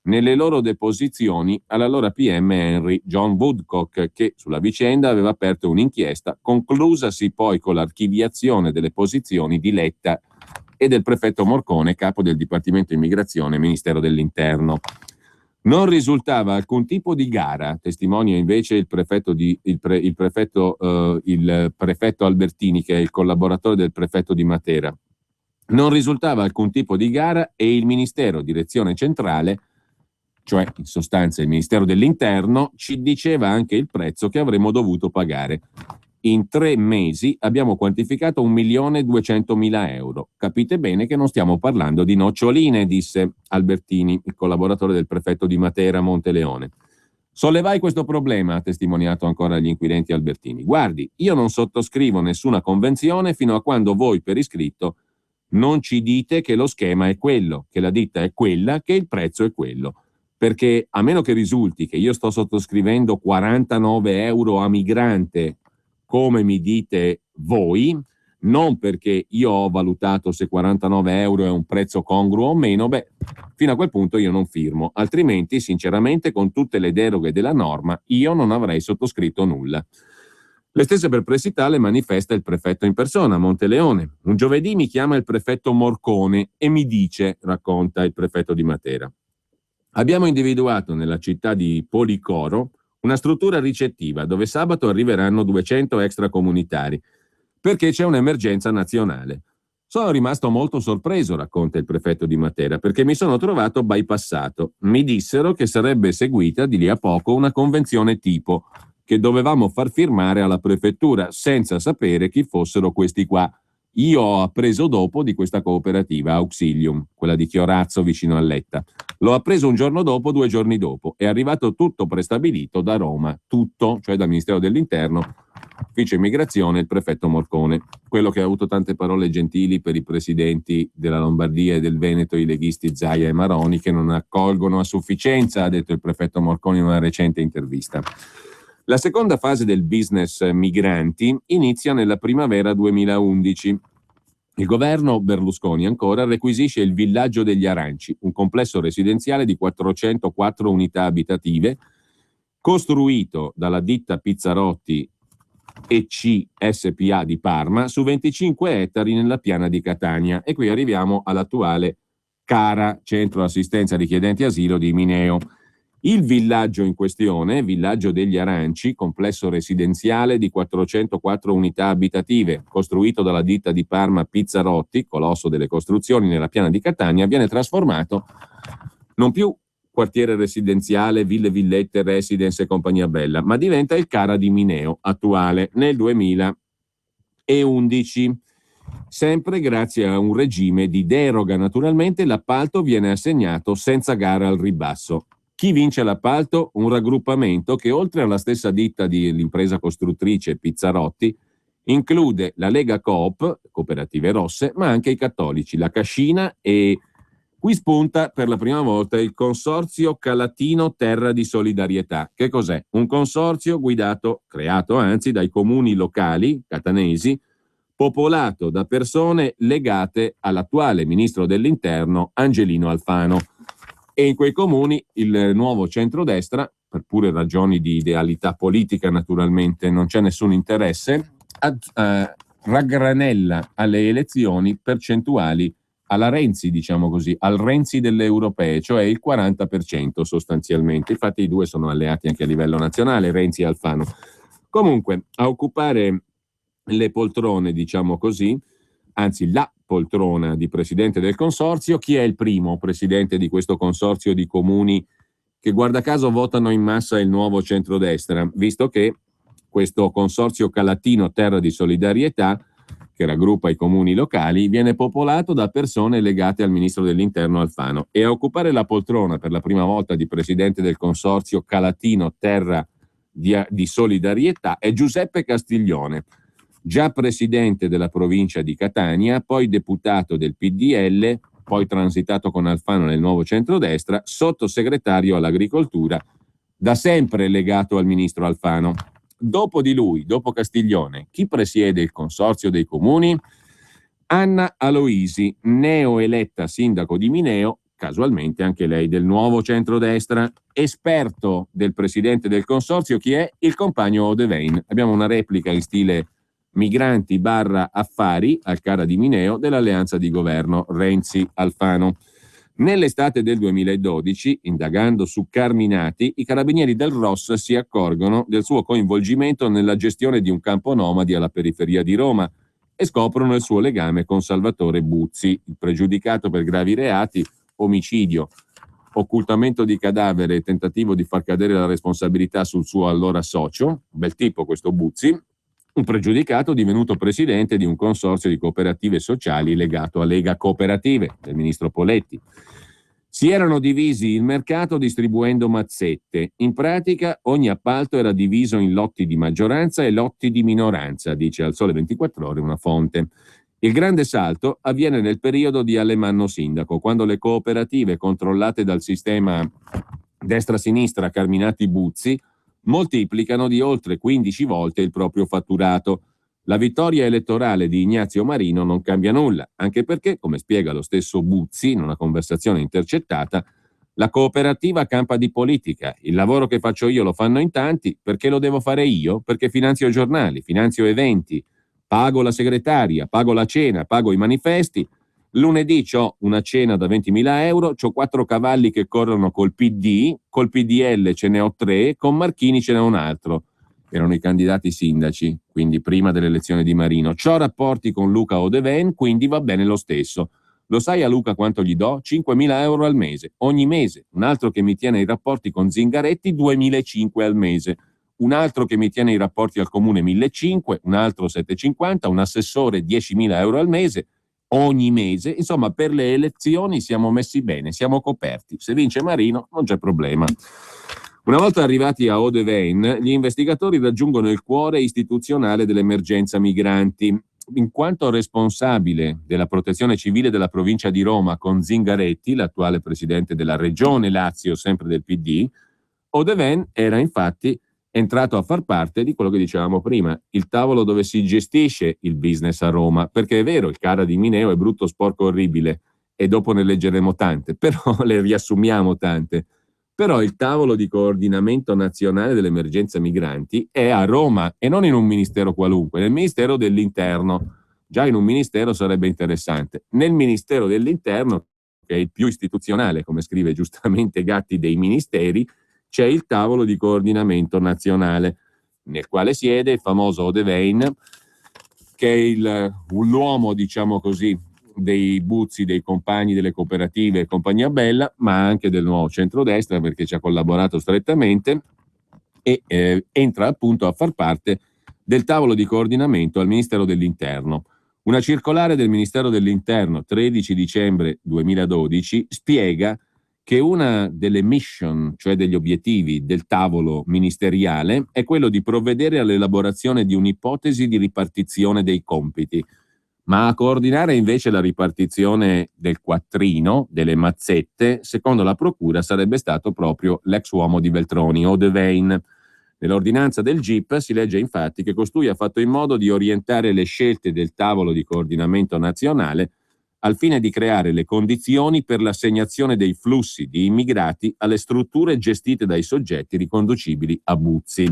nelle loro deposizioni all'allora PM Henry John Woodcock, che sulla vicenda aveva aperto un'inchiesta, conclusasi poi con l'archiviazione delle posizioni di Letta e del prefetto Morcone, capo del Dipartimento Immigrazione, Ministero dell'Interno. Non risultava alcun tipo di gara, testimonia invece il prefetto Albertini, che è il collaboratore del prefetto di Matera. Non risultava alcun tipo di gara e il Ministero, direzione centrale, cioè in sostanza il Ministero dell'Interno, ci diceva anche il prezzo che avremmo dovuto pagare. In 3 mesi abbiamo quantificato 1.200.000 euro. Capite bene che non stiamo parlando di noccioline, disse Albertini, il collaboratore del prefetto di Matera, Monteleone. Sollevai questo problema, ha testimoniato ancora agli inquirenti Albertini. Guardi, io non sottoscrivo nessuna convenzione fino a quando voi per iscritto non ci dite che lo schema è quello, che la ditta è quella, che il prezzo è quello. Perché a meno che risulti che io sto sottoscrivendo 49 euro a migrante, come mi dite voi, non perché io ho valutato se 49 euro è un prezzo congruo o meno, fino a quel punto io non firmo, altrimenti sinceramente con tutte le deroghe della norma io non avrei sottoscritto nulla. Le stesse perplessità le manifesta il prefetto in persona, Monteleone. Un giovedì mi chiama il prefetto Morcone e mi dice, racconta il prefetto di Matera, abbiamo individuato nella città di Policoro una struttura ricettiva dove sabato arriveranno 200 extracomunitari perché c'è un'emergenza nazionale. Sono rimasto molto sorpreso, racconta il prefetto di Matera, perché mi sono trovato bypassato. Mi dissero che sarebbe seguita di lì a poco una convenzione tipo che dovevamo far firmare alla prefettura senza sapere chi fossero questi qua. Io ho appreso dopo di questa cooperativa Auxilium, quella di Chiorazzo vicino a Letta. L'ho appreso un giorno dopo, 2 giorni dopo. È arrivato tutto prestabilito da Roma, tutto, cioè dal Ministero dell'Interno, Ufficio Immigrazione, il prefetto Morcone, quello che ha avuto tante parole gentili per i presidenti della Lombardia e del Veneto, i leghisti Zaia e Maroni, che non accolgono a sufficienza, ha detto il prefetto Morcone in una recente intervista. La seconda fase del business migranti inizia nella primavera 2011. Il governo Berlusconi ancora requisisce il Villaggio degli Aranci, un complesso residenziale di 404 unità abitative, costruito dalla ditta Pizzarotti EC SPA di Parma su 25 ettari nella piana di Catania. E qui arriviamo all'attuale CARA, Centro Assistenza Richiedenti Asilo di Mineo. Il villaggio in questione, Villaggio degli Aranci, complesso residenziale di 404 unità abitative, costruito dalla ditta di Parma Pizzarotti, colosso delle costruzioni nella piana di Catania, viene trasformato non più quartiere residenziale, ville, villette, residence e compagnia bella, ma diventa il CARA di Mineo, attuale, nel 2011. Sempre grazie a un regime di deroga, naturalmente, l'appalto viene assegnato senza gara al ribasso. Chi vince l'appalto? Un raggruppamento che, oltre alla stessa ditta dell'impresa costruttrice Pizzarotti, include la Lega Coop, cooperative rosse, ma anche i cattolici, la Cascina, e qui spunta per la prima volta il Consorzio Calatino Terra di Solidarietà. Che cos'è? Un consorzio creato dai comuni locali catanesi, popolato da persone legate all'attuale ministro dell'Interno Angelino Alfano. E in quei comuni il nuovo centrodestra, per pure ragioni di idealità politica naturalmente, non c'è nessun interesse, raggranella alle elezioni percentuali alla Renzi, diciamo così, al Renzi delle europee, cioè il 40% sostanzialmente. Infatti i due sono alleati anche a livello nazionale, Renzi e Alfano. Comunque, a occupare le poltrone, diciamo così, anzi la poltrona di presidente del consorzio, chi è il primo presidente di questo consorzio di comuni che guarda caso votano in massa il nuovo centrodestra, visto che questo consorzio calatino Terra di Solidarietà, che raggruppa i comuni locali, viene popolato da persone legate al ministro dell'Interno Alfano, e a occupare la poltrona per la prima volta di presidente del consorzio calatino Terra di Solidarietà è Giuseppe Castiglione, già presidente della provincia di Catania, poi deputato del PDL, poi transitato con Alfano nel nuovo centrodestra, sottosegretario all'agricoltura, da sempre legato al ministro Alfano. Dopo di lui, dopo Castiglione, chi presiede il consorzio dei comuni? Anna Aloisi, neoeletta sindaco di Mineo, casualmente anche lei del nuovo centrodestra. Esperto del presidente del consorzio, chi è? Il compagno Odevain. Abbiamo una replica in stile migranti / affari al CARA di Mineo dell'alleanza di governo Renzi-Alfano. Nell'estate del 2012, indagando su Carminati, i carabinieri del ROS si accorgono del suo coinvolgimento nella gestione di un campo nomadi alla periferia di Roma e scoprono il suo legame con Salvatore Buzzi, il pregiudicato per gravi reati, omicidio, occultamento di cadavere e tentativo di far cadere la responsabilità sul suo allora socio, bel tipo questo Buzzi, un pregiudicato divenuto presidente di un consorzio di cooperative sociali legato a Lega Cooperative del ministro Poletti. Si erano divisi il mercato distribuendo mazzette. In pratica ogni appalto era diviso in lotti di maggioranza e lotti di minoranza, dice al Sole 24 Ore una fonte. Il grande salto avviene nel periodo di Alemanno sindaco, quando le cooperative controllate dal sistema destra-sinistra Carminati-Buzzi moltiplicano di oltre 15 volte il proprio fatturato. La vittoria elettorale di Ignazio Marino non cambia nulla, anche perché, come spiega lo stesso Buzzi in una conversazione intercettata, la cooperativa campa di politica. Il lavoro che faccio io lo fanno in tanti, perché lo devo fare io? Perché finanzio giornali, finanzio eventi, pago la segretaria, pago la cena, pago i manifesti. Lunedì c'ho una cena da 20.000 euro, c'ho 4 cavalli che corrono col PD, col PDL ce ne ho 3, con Marchini ce n'è un altro. Erano i candidati sindaci, quindi prima dell'elezione di Marino. C'ho rapporti con Luca Odevain, quindi va bene lo stesso. Lo sai a Luca quanto gli do? 5.000 euro al mese, ogni mese. Un altro che mi tiene i rapporti con Zingaretti, 2.500 al mese. Un altro che mi tiene i rapporti al comune, 1.500, un altro 750, un assessore 10.000 euro al mese, ogni mese. Insomma, per le elezioni siamo messi bene, siamo coperti. Se vince Marino non c'è problema. Una volta arrivati a Odevain, gli investigatori raggiungono il cuore istituzionale dell'emergenza migranti. In quanto responsabile della protezione civile della provincia di Roma con Zingaretti, l'attuale presidente della regione Lazio, sempre del PD, Odevain era infatti entrato a far parte di quello che dicevamo prima, il tavolo dove si gestisce il business a Roma, perché è vero, il CARA di Mineo è brutto, sporco, orribile, e dopo ne leggeremo tante, però le riassumiamo tante. Però il tavolo di coordinamento nazionale dell'emergenza migranti è a Roma e non in un ministero qualunque, nel Ministero dell'Interno. Già in un ministero sarebbe interessante. Nel Ministero dell'Interno, che è il più istituzionale, come scrive giustamente Gatti, dei ministeri, c'è il tavolo di coordinamento nazionale, nel quale siede il famoso Odevain, che è l'uomo, diciamo così, dei Buzzi, dei compagni delle cooperative e compagnia bella, ma anche del nuovo centrodestra, perché ci ha collaborato strettamente, e entra appunto a far parte del tavolo di coordinamento al Ministero dell'Interno. Una circolare del Ministero dell'Interno 13 dicembre 2012 spiega che una delle mission, cioè degli obiettivi del tavolo ministeriale, è quello di provvedere all'elaborazione di un'ipotesi di ripartizione dei compiti, ma a coordinare invece la ripartizione del quattrino, delle mazzette, secondo la procura sarebbe stato proprio l'ex uomo di Veltroni, Odevain. Nell'ordinanza del GIP si legge infatti che costui ha fatto in modo di orientare le scelte del tavolo di coordinamento nazionale al fine di creare le condizioni per l'assegnazione dei flussi di immigrati alle strutture gestite dai soggetti riconducibili a Buzzi.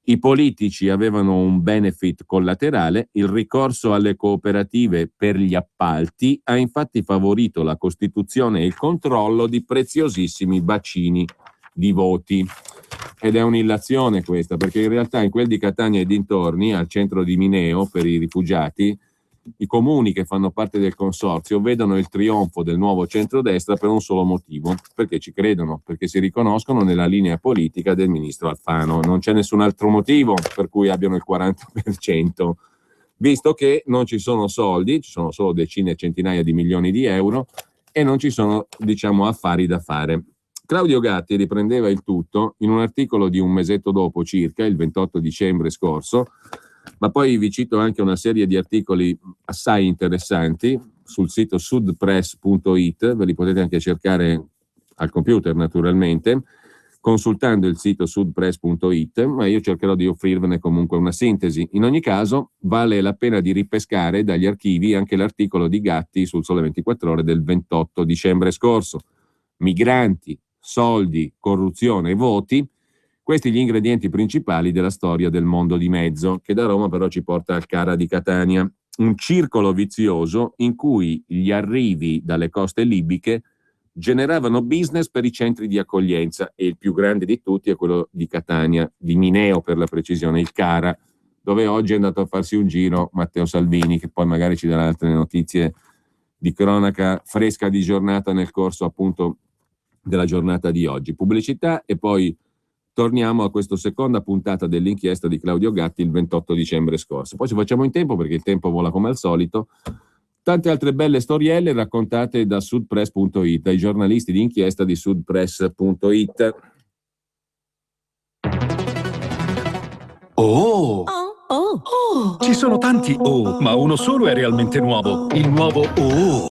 I politici avevano un benefit collaterale: il ricorso alle cooperative per gli appalti ha infatti favorito la costituzione e il controllo di preziosissimi bacini di voti. Ed è un'illazione questa, perché in realtà in quel di Catania e dintorni, al centro di Mineo per i rifugiati, i comuni che fanno parte del consorzio vedono il trionfo del nuovo centrodestra per un solo motivo: perché ci credono, perché si riconoscono nella linea politica del ministro Alfano. Non c'è nessun altro motivo per cui abbiano il 40%, visto che non ci sono soldi, ci sono solo decine e centinaia di milioni di euro e non ci sono, diciamo, affari da fare. Claudio Gatti riprendeva il tutto in un articolo di un mesetto dopo circa, il 28 dicembre scorso, ma poi vi cito anche una serie di articoli assai interessanti sul sito sudpress.it, ve li potete anche cercare al computer naturalmente, consultando il sito sudpress.it, ma io cercherò di offrirvene comunque una sintesi. In ogni caso vale la pena di ripescare dagli archivi anche l'articolo di Gatti sul Sole 24 Ore del 28 dicembre scorso. Migranti, soldi, corruzione e voti, questi gli ingredienti principali della storia del mondo di mezzo, che da Roma però ci porta al Cara di Catania. Un circolo vizioso in cui gli arrivi dalle coste libiche generavano business per i centri di accoglienza, e il più grande di tutti è quello di Catania, di Mineo per la precisione, il Cara, dove oggi è andato a farsi un giro Matteo Salvini, che poi magari ci darà altre notizie di cronaca fresca di giornata nel corso appunto della giornata di oggi. Pubblicità e poi torniamo a questa seconda puntata dell'inchiesta di Claudio Gatti il 28 dicembre scorso. Poi ci facciamo in tempo, perché il tempo vola come al solito. Tante altre belle storielle raccontate da sudpress.it, dai giornalisti di inchiesta di sudpress.it. Oh! Ci sono tanti oh, ma uno solo è realmente nuovo. Il nuovo oh!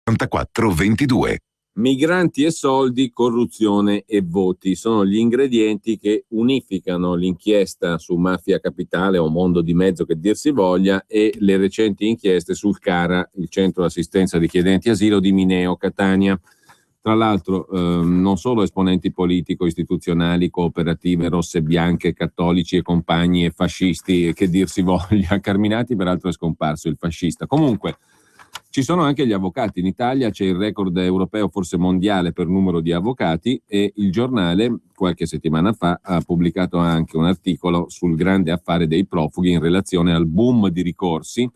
4422. Migranti e soldi, corruzione e voti sono gli ingredienti che unificano l'inchiesta su Mafia Capitale o Mondo di Mezzo che dir si voglia e le recenti inchieste sul CARA, il centro assistenza richiedenti asilo di Mineo, Catania. Tra l'altro non solo esponenti politico-istituzionali, cooperative, rosse e bianche, cattolici e compagni e fascisti che dir si voglia, Carminati peraltro è scomparso, il fascista. Comunque ci sono anche gli avvocati. In Italia c'è il record europeo, forse mondiale, per numero di avvocati e il giornale qualche settimana fa ha pubblicato anche un articolo sul grande affare dei profughi in relazione al boom di ricorsi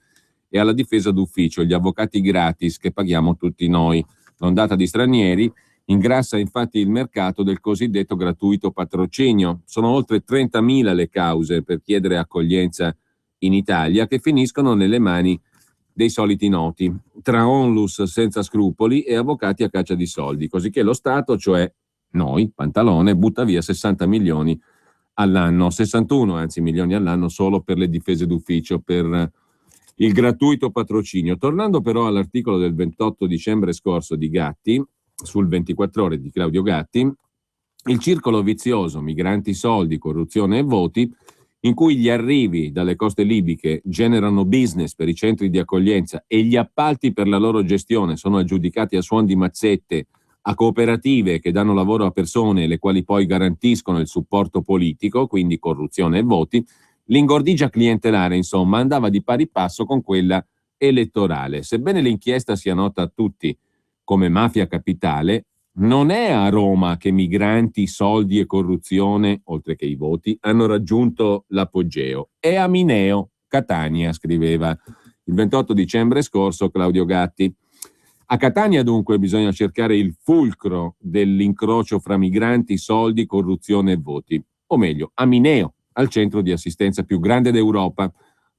e alla difesa d'ufficio, gli avvocati gratis che paghiamo tutti noi. L'ondata di stranieri ingrassa infatti il mercato del cosiddetto gratuito patrocinio. Sono oltre 30.000 le cause per chiedere accoglienza in Italia che finiscono nelle mani dei soliti noti, tra onlus senza scrupoli e avvocati a caccia di soldi, cosicché lo Stato, cioè noi, Pantalone, butta via 60 milioni all'anno, 61 anzi milioni all'anno solo per le difese d'ufficio, per il gratuito patrocinio. Tornando però all'articolo del 28 dicembre scorso di Gatti, sul 24 ore di Claudio Gatti, il circolo vizioso migranti, soldi, corruzione e voti, in cui gli arrivi dalle coste libiche generano business per i centri di accoglienza e gli appalti per la loro gestione sono aggiudicati a suon di mazzette a cooperative che danno lavoro a persone le quali poi garantiscono il supporto politico, quindi corruzione e voti, l'ingordigia clientelare, insomma, andava di pari passo con quella elettorale. Sebbene l'inchiesta sia nota a tutti come Mafia Capitale, non è a Roma che migranti, soldi e corruzione, oltre che i voti, hanno raggiunto l'apogeo. È a Mineo, Catania, scriveva il 28 dicembre scorso Claudio Gatti. A Catania dunque bisogna cercare il fulcro dell'incrocio fra migranti, soldi, corruzione e voti. O meglio, a Mineo, al centro di assistenza più grande d'Europa.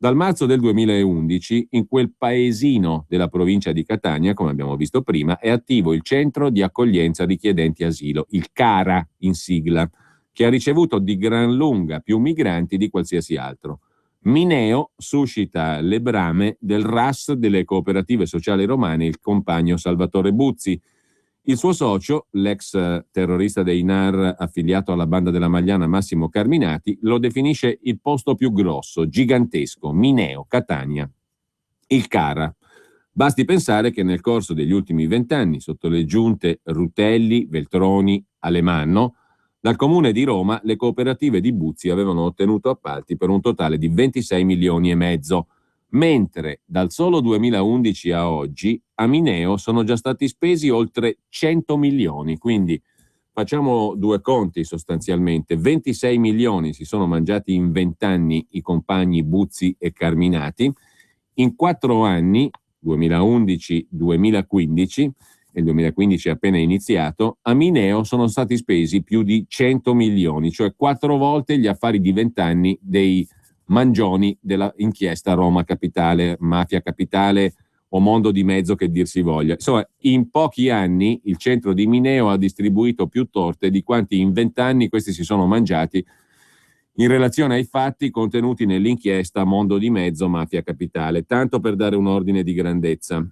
Dal marzo del 2011, in quel paesino della provincia di Catania, come abbiamo visto prima, è attivo il centro di accoglienza richiedenti asilo, il CARA in sigla, che ha ricevuto di gran lunga più migranti di qualsiasi altro. Mineo suscita le brame del RAS delle cooperative sociali romane, il compagno Salvatore Buzzi. Il suo socio, l'ex terrorista dei NAR affiliato alla banda della Magliana Massimo Carminati, lo definisce il posto più grosso, gigantesco, Mineo, Catania. Il CARA. Basti pensare che nel corso degli ultimi 20 anni, sotto le giunte Rutelli, Veltroni, Alemanno, dal Comune di Roma le cooperative di Buzzi avevano ottenuto appalti per un totale di 26 milioni e mezzo, mentre dal solo 2011 a oggi a Mineo sono già stati spesi oltre 100 milioni, quindi facciamo due conti sostanzialmente, 26 milioni si sono mangiati in 20 anni i compagni Buzzi e Carminati, in 4 anni, 2011-2015, e il 2015 è appena iniziato, a Mineo sono stati spesi più di 100 milioni, cioè 4 volte gli affari di 20 anni dei mangioni della inchiesta Roma Capitale, Mafia Capitale o Mondo di Mezzo che dir si voglia. Insomma, in pochi anni il centro di Mineo ha distribuito più torte di quanti in 20 anni questi si sono mangiati in relazione ai fatti contenuti nell'inchiesta Mondo di Mezzo, Mafia Capitale. Tanto per dare un ordine di grandezza.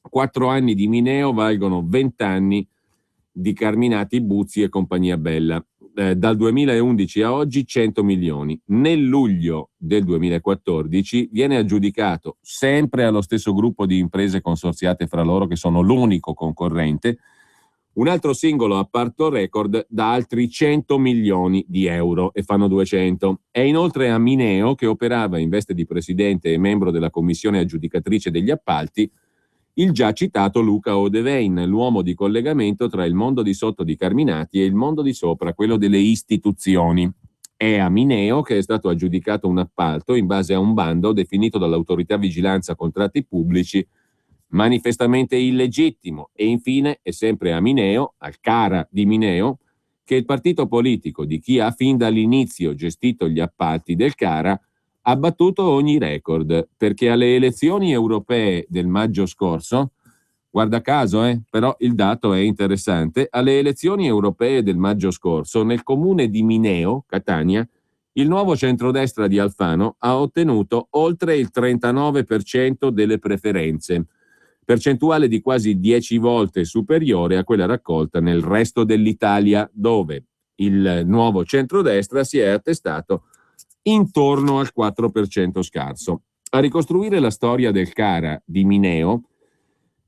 4 anni di Mineo valgono 20 anni di Carminati, Buzzi e compagnia bella. Dal 2011 a oggi 100 milioni. Nel luglio del 2014 viene aggiudicato sempre allo stesso gruppo di imprese consorziate fra loro, che sono l'unico concorrente, un altro singolo appalto record da altri 100 milioni di euro e fanno 200. È inoltre a Mineo che operava in veste di presidente e membro della commissione aggiudicatrice degli appalti il già citato Luca Odevein, l'uomo di collegamento tra il mondo di sotto di Carminati e il mondo di sopra, quello delle istituzioni. È a Mineo che è stato aggiudicato un appalto in base a un bando definito dall'autorità vigilanza contratti pubblici manifestamente illegittimo. E infine è sempre a Mineo, al CARA di Mineo, che il partito politico di chi ha fin dall'inizio gestito gli appalti del CARA ha battuto ogni record, perché alle elezioni europee del maggio scorso, guarda caso, però il dato è interessante, alle elezioni europee del maggio scorso, nel comune di Mineo, Catania, il nuovo centrodestra di Alfano ha ottenuto oltre il 39% delle preferenze, percentuale di quasi 10 volte superiore a quella raccolta nel resto dell'Italia, dove il nuovo centrodestra si è attestato intorno al 4% scarso. A ricostruire la storia del CARA di Mineo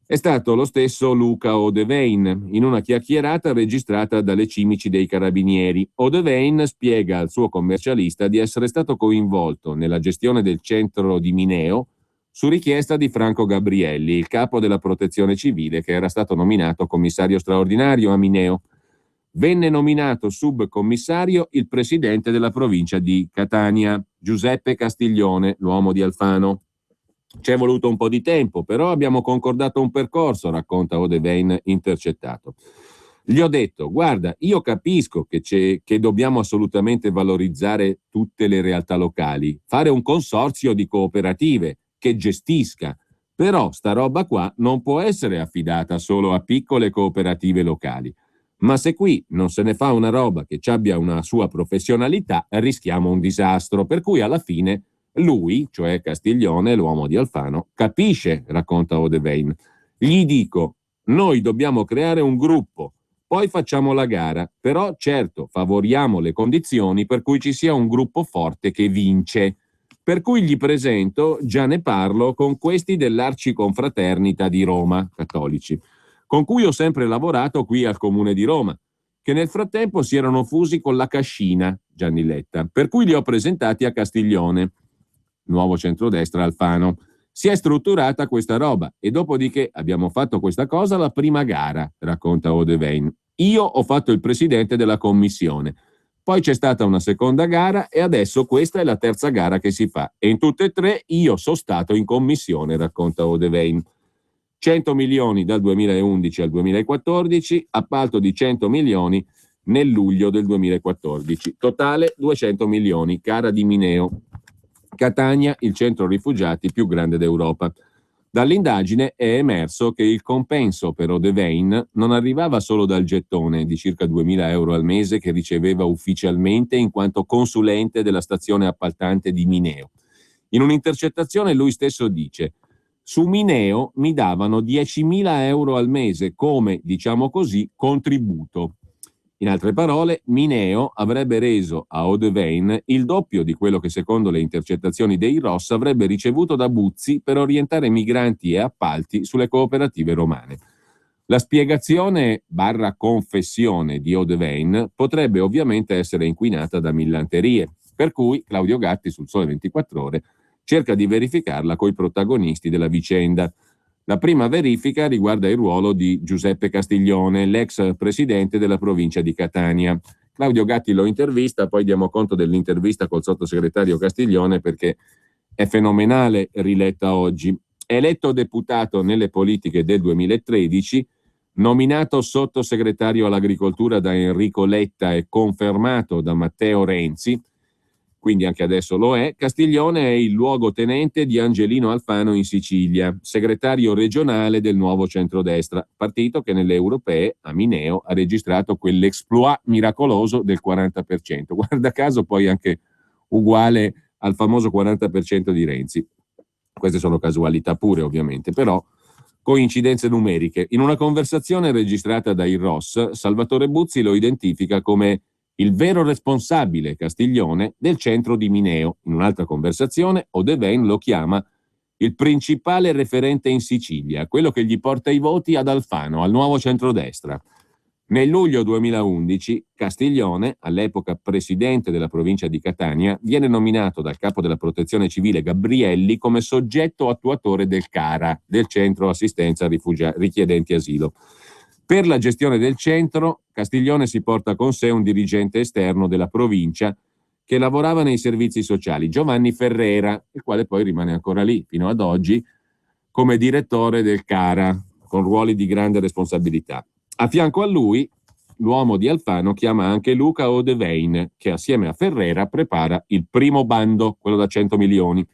è stato lo stesso Luca Odevain in una chiacchierata registrata dalle cimici dei Carabinieri. Odevain spiega al suo commercialista di essere stato coinvolto nella gestione del centro di Mineo su richiesta di Franco Gabrielli, il capo della Protezione Civile, che era stato nominato commissario straordinario a Mineo. Venne nominato subcommissario il presidente della provincia di Catania, Giuseppe Castiglione, l'uomo di Alfano. Ci è voluto un po' di tempo, però abbiamo concordato un percorso, racconta Odevain intercettato. Gli ho detto: guarda, io capisco che dobbiamo assolutamente valorizzare tutte le realtà locali, fare un consorzio di cooperative che gestisca, però sta roba qua non può essere affidata solo a piccole cooperative locali. Ma se qui non se ne fa una roba che ci abbia una sua professionalità, rischiamo un disastro, per cui alla fine lui, cioè Castiglione, l'uomo di Alfano, capisce, racconta Odevain. Gli dico: noi dobbiamo creare un gruppo, poi facciamo la gara, però certo favoriamo le condizioni per cui ci sia un gruppo forte che vince. Per cui gli presento, già ne parlo, con questi dell'Arciconfraternita di Roma, cattolici, con cui ho sempre lavorato qui al Comune di Roma, che nel frattempo si erano fusi con la Cascina, Gianni Letta, per cui li ho presentati a Castiglione, nuovo centrodestra Alfano. Si è strutturata questa roba e dopodiché abbiamo fatto questa cosa alla prima gara, racconta Odevain. Io ho fatto il presidente della commissione, poi c'è stata una seconda gara e adesso questa è la terza gara che si fa e in tutte e tre io sono stato in commissione, racconta Odevain. 100 milioni dal 2011 al 2014, appalto di 100 milioni nel luglio del 2014. Totale 200 milioni, Cara di Mineo. Catania, il centro rifugiati più grande d'Europa. Dall'indagine è emerso che il compenso per Odevain non arrivava solo dal gettone di circa 2.000 euro al mese che riceveva ufficialmente in quanto consulente della stazione appaltante di Mineo. In un'intercettazione lui stesso dice: su Mineo mi davano 10.000 euro al mese come, diciamo così, contributo. In altre parole, Mineo avrebbe reso a Odevain il doppio di quello che secondo le intercettazioni dei Ross avrebbe ricevuto da Buzzi per orientare migranti e appalti sulle cooperative romane. La spiegazione / confessione di Odevain potrebbe ovviamente essere inquinata da millanterie, per cui Claudio Gatti sul Sole 24 Ore cerca di verificarla coi protagonisti della vicenda. La prima verifica riguarda il ruolo di Giuseppe Castiglione, l'ex presidente della provincia di Catania. Claudio Gatti lo intervista, poi diamo conto dell'intervista col sottosegretario Castiglione perché è fenomenale riletta oggi. Eletto deputato nelle politiche del 2013, nominato sottosegretario all'agricoltura da Enrico Letta e confermato da Matteo Renzi, quindi anche adesso lo è, Castiglione è il luogotenente di Angelino Alfano in Sicilia, segretario regionale del nuovo centrodestra, partito che nelle europee a Mineo ha registrato quell'exploit miracoloso del 40%. Guarda caso poi anche uguale al famoso 40% di Renzi. Queste sono casualità pure ovviamente, però coincidenze numeriche. In una conversazione registrata dai Ross, Salvatore Buzzi lo identifica come il vero responsabile, Castiglione, del centro di Mineo. In un'altra conversazione, Odevain lo chiama il principale referente in Sicilia, quello che gli porta i voti ad Alfano, al nuovo centrodestra. Nel luglio 2011, Castiglione, all'epoca presidente della provincia di Catania, viene nominato dal capo della protezione civile Gabrielli come soggetto attuatore del CARA, del centro assistenza richiedenti asilo. Per la gestione del centro, Castiglione si porta con sé un dirigente esterno della provincia che lavorava nei servizi sociali, Giovanni Ferrera, il quale poi rimane ancora lì fino ad oggi come direttore del CARA, con ruoli di grande responsabilità. A fianco a lui, l'uomo di Alfano chiama anche Luca Odevain, che assieme a Ferrera prepara il primo bando, quello da 100 milioni.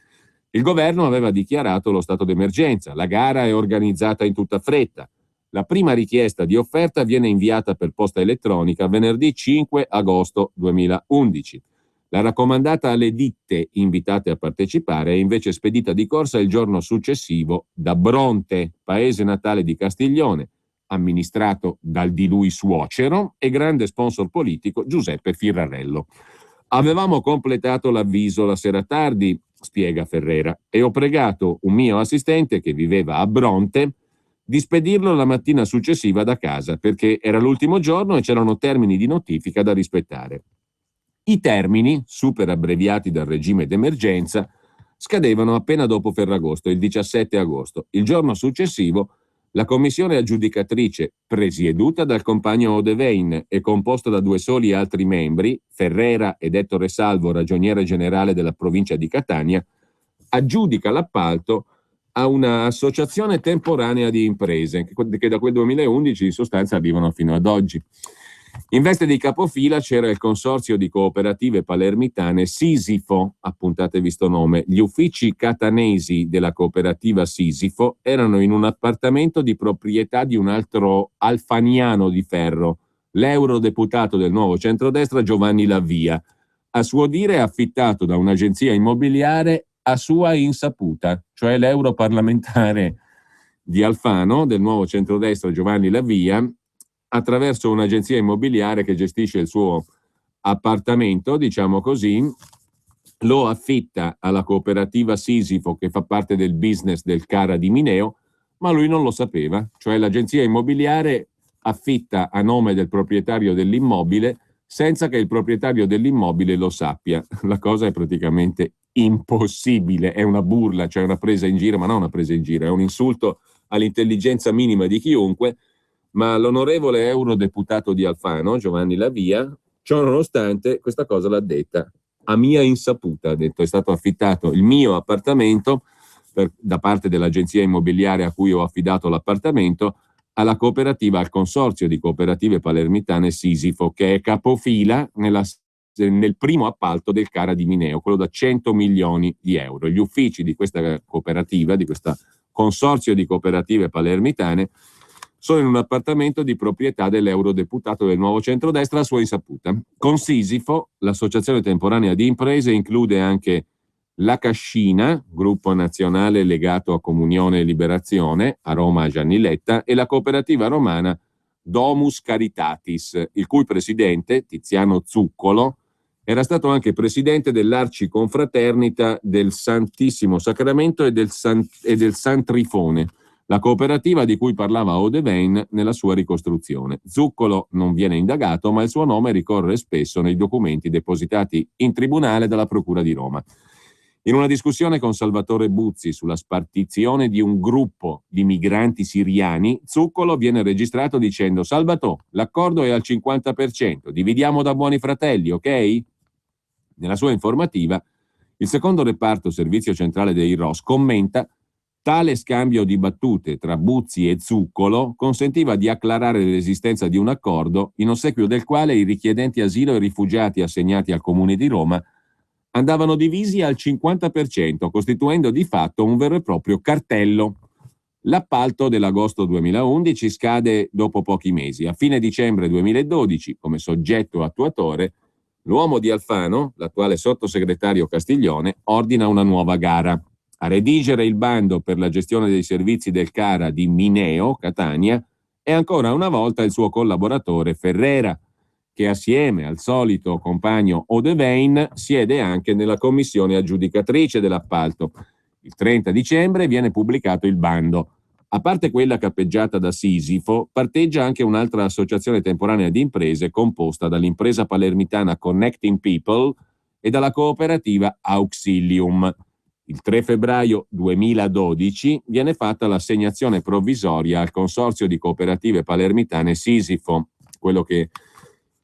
Il governo aveva dichiarato lo stato d'emergenza, la gara è organizzata in tutta fretta. La prima richiesta di offerta viene inviata per posta elettronica venerdì 5 agosto 2011. La raccomandata alle ditte invitate a partecipare è invece spedita di corsa il giorno successivo da Bronte, paese natale di Castiglione, amministrato dal di lui suocero e grande sponsor politico Giuseppe Firrarello. Avevamo completato l'avviso la sera tardi, spiega Ferrera, e ho pregato un mio assistente che viveva a Bronte di spedirlo la mattina successiva da casa, perché era l'ultimo giorno e c'erano termini di notifica da rispettare. I termini, super abbreviati dal regime d'emergenza, scadevano appena dopo Ferragosto, il 17 agosto. Il giorno successivo la commissione aggiudicatrice, presieduta dal compagno Odevein e composta da 2 soli altri membri, Ferrera ed Ettore Salvo, ragioniere generale della provincia di Catania, aggiudica l'appalto a una associazione temporanea di imprese che da quel 2011 in sostanza arrivano fino ad oggi. In veste di capofila c'era il consorzio di cooperative palermitane Sisifo, appuntatevi sto nome. Gli uffici catanesi della cooperativa Sisifo erano in un appartamento di proprietà di un altro alfaniano di ferro, l'eurodeputato del nuovo centrodestra Giovanni Lavia, a suo dire affittato da un'agenzia immobiliare a sua insaputa, cioè l'europarlamentare di Alfano del nuovo centrodestra Giovanni Lavia, attraverso un'agenzia immobiliare che gestisce il suo appartamento, diciamo così, lo affitta alla cooperativa Sisifo che fa parte del business del Cara di Mineo, ma lui non lo sapeva, cioè l'agenzia immobiliare affitta a nome del proprietario dell'immobile senza che il proprietario dell'immobile lo sappia. La cosa è praticamente impossibile, è una burla, cioè una presa in giro, ma non una presa in giro, è un insulto all'intelligenza minima di chiunque. Ma l'onorevole eurodeputato di Alfano, Giovanni Lavia, ciò nonostante, questa cosa l'ha detta a mia insaputa. Ha detto: è stato affittato il mio appartamento da parte dell'agenzia immobiliare a cui ho affidato l'appartamento alla cooperativa, al consorzio di cooperative palermitane Sisifo, che è capofila nel primo appalto del Cara di Mineo, quello da 100 milioni di euro. Gli uffici di questa cooperativa, di questo consorzio di cooperative palermitane, sono in un appartamento di proprietà dell'eurodeputato del nuovo centrodestra a sua insaputa. Con Sisifo, l'associazione temporanea di imprese include anche la Cascina, gruppo nazionale legato a Comunione e Liberazione, a Roma a Gianni Letta, e la cooperativa romana Domus Caritatis, il cui presidente, Tiziano Zuccolo, era stato anche presidente dell'Arciconfraternita del Santissimo Sacramento e del San Trifone, la cooperativa di cui parlava Odevein nella sua ricostruzione. Zuccolo non viene indagato, ma il suo nome ricorre spesso nei documenti depositati in tribunale dalla Procura di Roma. In una discussione con Salvatore Buzzi sulla spartizione di un gruppo di migranti siriani, Zuccolo viene registrato dicendo: Salvatore, l'accordo è al 50%, dividiamo da buoni fratelli, ok? Nella sua informativa, il secondo reparto servizio centrale dei ROS commenta: tale scambio di battute tra Buzzi e Zuccolo consentiva di acclarare l'esistenza di un accordo in ossequio del quale i richiedenti asilo e rifugiati assegnati al Comune di Roma andavano divisi al 50%, costituendo di fatto un vero e proprio cartello. L'appalto dell'agosto 2011 scade dopo pochi mesi. A fine dicembre 2012, come soggetto attuatore, l'uomo di Alfano, l'attuale sottosegretario Castiglione, ordina una nuova gara. A redigere il bando per la gestione dei servizi del Cara di Mineo, Catania, è ancora una volta il suo collaboratore Ferrera, che assieme al solito compagno Odevein siede anche nella commissione aggiudicatrice dell'appalto. Il 30 dicembre viene pubblicato il bando. A parte quella cappeggiata da Sisifo, parteggia anche un'altra associazione temporanea di imprese composta dall'impresa palermitana Connecting People e dalla cooperativa Auxilium. Il 3 febbraio 2012 viene fatta l'assegnazione provvisoria al consorzio di cooperative palermitane Sisifo, quello che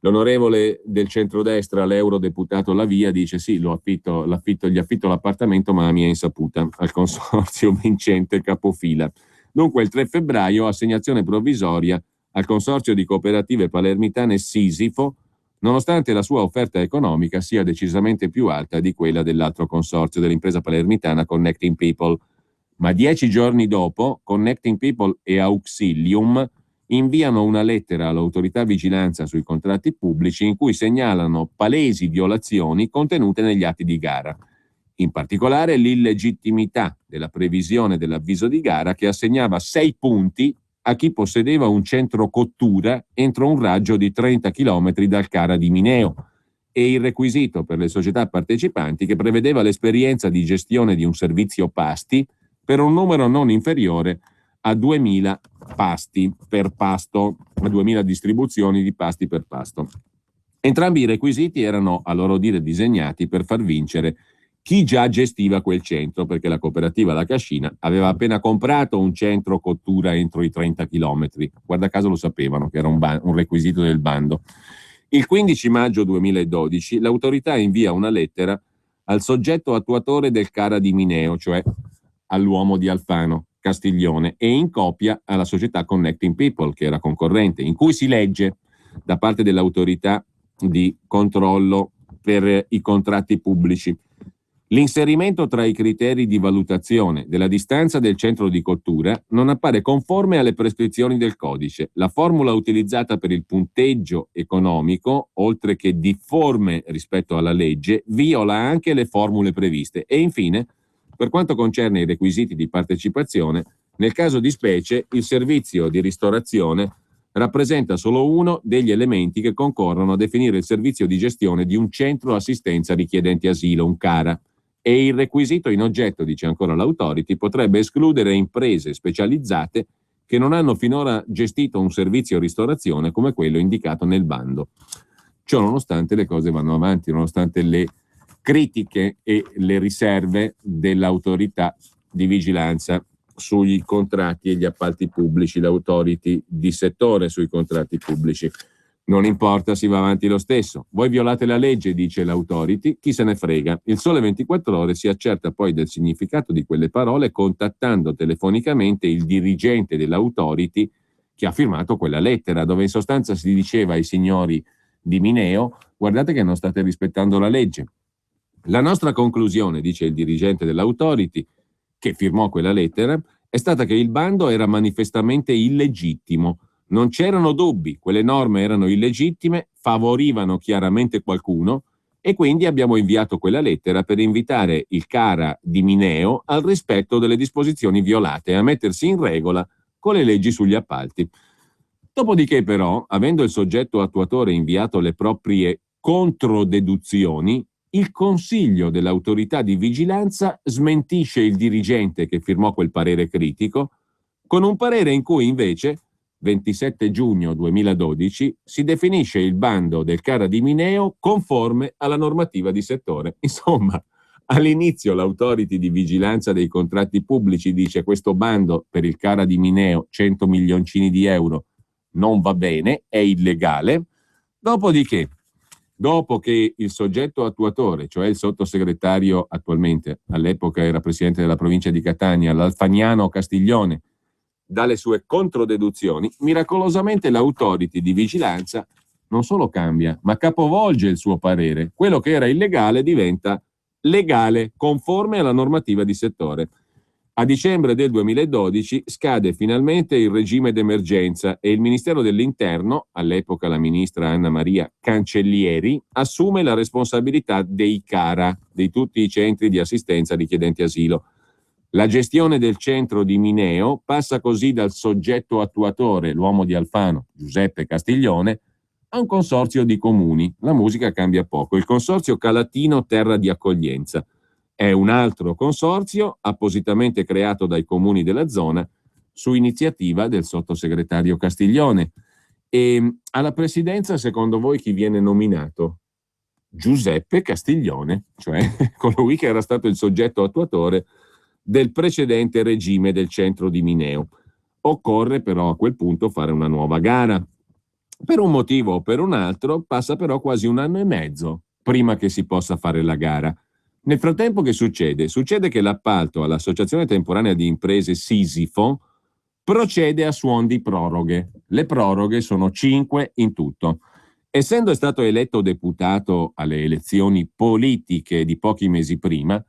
l'onorevole del centrodestra, l'eurodeputato Lavia, dice: sì, gli affitto l'appartamento ma a mia insaputa, al consorzio vincente capofila. Dunque il 3 febbraio assegnazione provvisoria al consorzio di cooperative palermitane Sisifo, nonostante la sua offerta economica sia decisamente più alta di quella dell'altro consorzio dell'impresa palermitana Connecting People. Ma 10 giorni dopo, Connecting People e Auxilium inviano una lettera all'autorità vigilanza sui contratti pubblici in cui segnalano palesi violazioni contenute negli atti di gara. In particolare l'illegittimità della previsione dell'avviso di gara che assegnava 6 punti a chi possedeva un centro cottura entro un raggio di 30 km dal CARA di Mineo, e il requisito per le società partecipanti che prevedeva l'esperienza di gestione di un servizio pasti per un numero non inferiore a 2000 pasti per pasto, a 2000 distribuzioni di pasti per pasto. Entrambi i requisiti erano, a loro dire, disegnati per far vincere chi già gestiva quel centro, perché la cooperativa La Cascina aveva appena comprato un centro cottura entro i 30 km. Guarda caso lo sapevano che era un requisito del bando. Il 15 maggio 2012 l'autorità invia una lettera al soggetto attuatore del CARA di Mineo, cioè all'uomo di Alfano, Castiglione, e in copia alla società Connecting People, che era concorrente, in cui si legge da parte dell'autorità di controllo per i contratti pubblici: l'inserimento tra i criteri di valutazione della distanza del centro di cottura non appare conforme alle prescrizioni del codice. La formula utilizzata per il punteggio economico, oltre che difforme rispetto alla legge, viola anche le formule previste. E infine, per quanto concerne i requisiti di partecipazione, nel caso di specie il servizio di ristorazione rappresenta solo uno degli elementi che concorrono a definire il servizio di gestione di un centro assistenza richiedenti asilo, un CARA. E il requisito in oggetto, dice ancora l'Authority, potrebbe escludere imprese specializzate che non hanno finora gestito un servizio ristorazione come quello indicato nel bando. Ciò nonostante le cose vanno avanti, nonostante le critiche e le riserve dell'autorità di vigilanza sui contratti e gli appalti pubblici, l'Authority di settore sui contratti pubblici. Non importa, si va avanti lo stesso. Voi violate la legge, dice l'Authority, chi se ne frega. Il Sole 24 Ore si accerta poi del significato di quelle parole contattando telefonicamente il dirigente dell'Authority che ha firmato quella lettera, dove in sostanza si diceva ai signori di Mineo: guardate che non state rispettando la legge. La nostra conclusione, dice il dirigente dell'Authority che firmò quella lettera, è stata che il bando era manifestamente illegittimo. Non c'erano dubbi, quelle norme erano illegittime, favorivano chiaramente qualcuno, e quindi abbiamo inviato quella lettera per invitare il CARA di Mineo al rispetto delle disposizioni violate e a mettersi in regola con le leggi sugli appalti. Dopodiché però, avendo il soggetto attuatore inviato le proprie controdeduzioni, il Consiglio dell'autorità di vigilanza smentisce il dirigente che firmò quel parere critico con un parere in cui invece 27 giugno 2012 si definisce il bando del CARA di Mineo conforme alla normativa di settore. Insomma, all'inizio l'Authority di vigilanza dei contratti pubblici dice: questo bando per il CARA di Mineo, 100 milioncini di euro, non va bene, è illegale. Dopodiché, dopo che il soggetto attuatore, cioè il sottosegretario attualmente, all'epoca era presidente della provincia di Catania, l'Alfagnano Castiglione, dalle sue controdeduzioni, miracolosamente l'Authority di vigilanza non solo cambia, ma capovolge il suo parere. Quello che era illegale diventa legale, conforme alla normativa di settore. A dicembre del 2012 scade finalmente il regime d'emergenza e il Ministero dell'Interno, all'epoca la ministra Anna Maria Cancellieri, assume la responsabilità dei CARA, di tutti i centri di assistenza richiedenti asilo. La gestione del centro di Mineo passa così dal soggetto attuatore, l'uomo di Alfano, Giuseppe Castiglione, a un consorzio di comuni. La musica cambia poco. Il consorzio Calatino Terra di Accoglienza è un altro consorzio appositamente creato dai comuni della zona su iniziativa del sottosegretario Castiglione. E alla presidenza, secondo voi, chi viene nominato? Giuseppe Castiglione, cioè colui che era stato il soggetto attuatore del precedente regime del centro di Mineo. Occorre però a quel punto fare una nuova gara. Per un motivo o per un altro passa però quasi 1 anno e mezzo prima che si possa fare la gara. Nel frattempo che succede? Succede che l'appalto all'Associazione Temporanea di Imprese Sisifo procede a suon di proroghe. Le proroghe sono 5 in tutto. Essendo stato eletto deputato alle elezioni politiche di pochi mesi prima,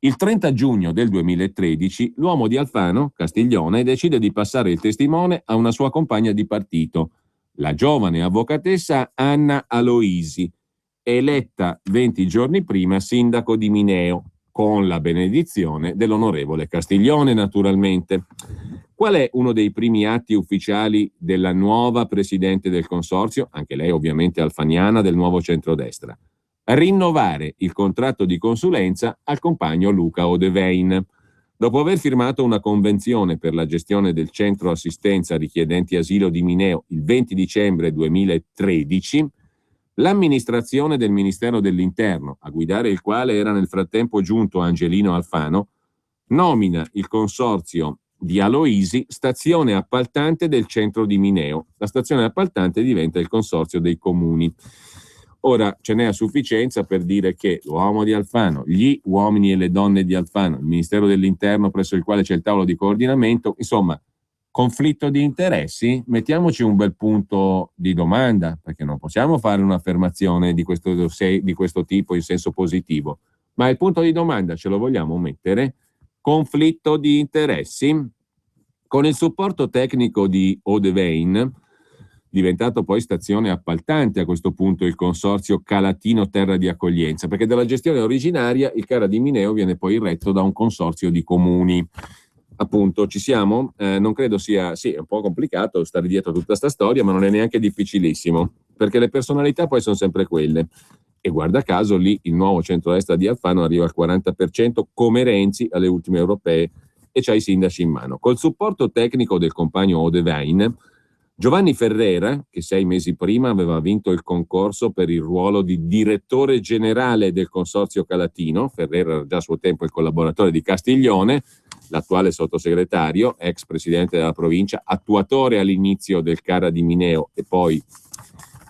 Il 30 giugno del 2013 l'uomo di Alfano, Castiglione, decide di passare il testimone a una sua compagna di partito, la giovane avvocatessa Anna Aloisi, eletta 20 giorni prima sindaco di Mineo, con la benedizione dell'onorevole Castiglione, naturalmente. Qual è uno dei primi atti ufficiali della nuova presidente del consorzio, anche lei ovviamente alfaniana, del nuovo centrodestra? Rinnovare il contratto di consulenza al compagno Luca Odevein. Dopo aver firmato una convenzione per la gestione del centro assistenza richiedenti asilo di Mineo il 20 dicembre 2013, l'amministrazione del Ministero dell'Interno, a guidare il quale era nel frattempo giunto Angelino Alfano, nomina il consorzio di Aloisi stazione appaltante del centro di Mineo. La stazione appaltante diventa il consorzio dei comuni. Ora ce n'è a sufficienza per dire che l'uomo di Alfano, gli uomini e le donne di Alfano, il Ministero dell'Interno presso il quale c'è il tavolo di coordinamento, insomma, conflitto di interessi? Mettiamoci un bel punto di domanda, perché non possiamo fare un'affermazione di questo tipo in senso positivo, ma il punto di domanda ce lo vogliamo mettere? Conflitto di interessi? Con il supporto tecnico di Odevein, diventato poi stazione appaltante a questo punto il consorzio Calatino Terra di Accoglienza, perché dalla gestione originaria il CARA di Mineo viene poi retto da un consorzio di comuni. Appunto, ci siamo? Non credo sia... Sì, è un po' complicato stare dietro a tutta questa storia, ma non è neanche difficilissimo, perché le personalità poi sono sempre quelle. E guarda caso lì il nuovo centrodestra di Alfano arriva al 40% come Renzi alle ultime europee e c'ha i sindaci in mano. Col supporto tecnico del compagno Odevein, Giovanni Ferrera, che 6 mesi prima aveva vinto il concorso per il ruolo di direttore generale del consorzio Calatino, Ferrera era già a suo tempo il collaboratore di Castiglione, l'attuale sottosegretario, ex presidente della provincia, attuatore all'inizio del CARA di Mineo e poi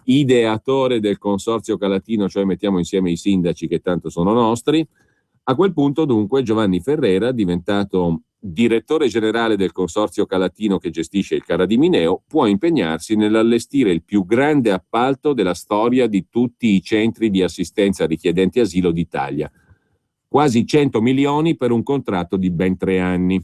ideatore del consorzio Calatino, cioè mettiamo insieme i sindaci che tanto sono nostri. A quel punto dunque Giovanni Ferrera, diventato direttore generale del consorzio Calatino che gestisce il CARA di Mineo, può impegnarsi nell'allestire il più grande appalto della storia di tutti i centri di assistenza richiedenti asilo d'Italia. Quasi 100 milioni per un contratto di ben 3 anni.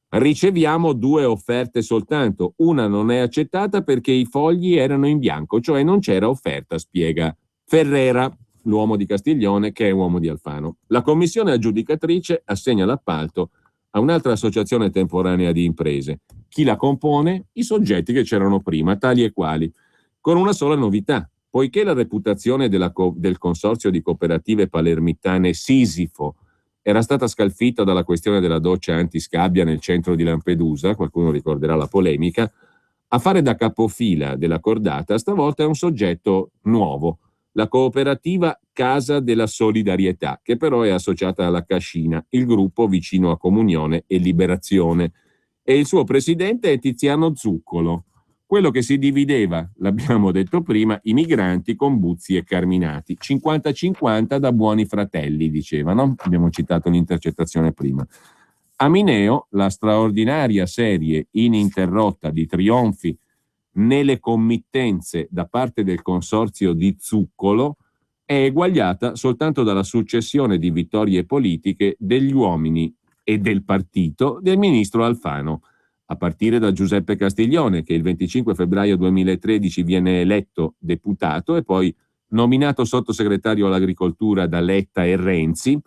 Riceviamo 2 offerte soltanto, una non è accettata perché i fogli erano in bianco, cioè non c'era offerta, spiega Ferrera, l'uomo di Castiglione che è uomo di Alfano. La commissione aggiudicatrice assegna l'appalto a un'altra associazione temporanea di imprese. Chi la compone? I soggetti che c'erano prima, tali e quali, con una sola novità. Poiché la reputazione del consorzio di cooperative palermitane Sisifo era stata scalfita dalla questione della doccia antiscabbia nel centro di Lampedusa, qualcuno ricorderà la polemica, a fare da capofila della cordata stavolta è un soggetto nuovo, la cooperativa Casa della Solidarietà, che però è associata alla Cascina, il gruppo vicino a Comunione e Liberazione, e il suo presidente è Tiziano Zuccolo, quello che si divideva, l'abbiamo detto prima, i migranti con Buzzi e Carminati, 50-50 da buoni fratelli, dicevano, abbiamo citato l'intercettazione prima. A Mineo la straordinaria serie ininterrotta di trionfi nelle committenze da parte del consorzio di Zuccolo è eguagliata soltanto dalla successione di vittorie politiche degli uomini e del partito del ministro Alfano, a partire da Giuseppe Castiglione, che il 25 febbraio 2013 viene eletto deputato e poi nominato sottosegretario all'agricoltura da Letta e Renzi,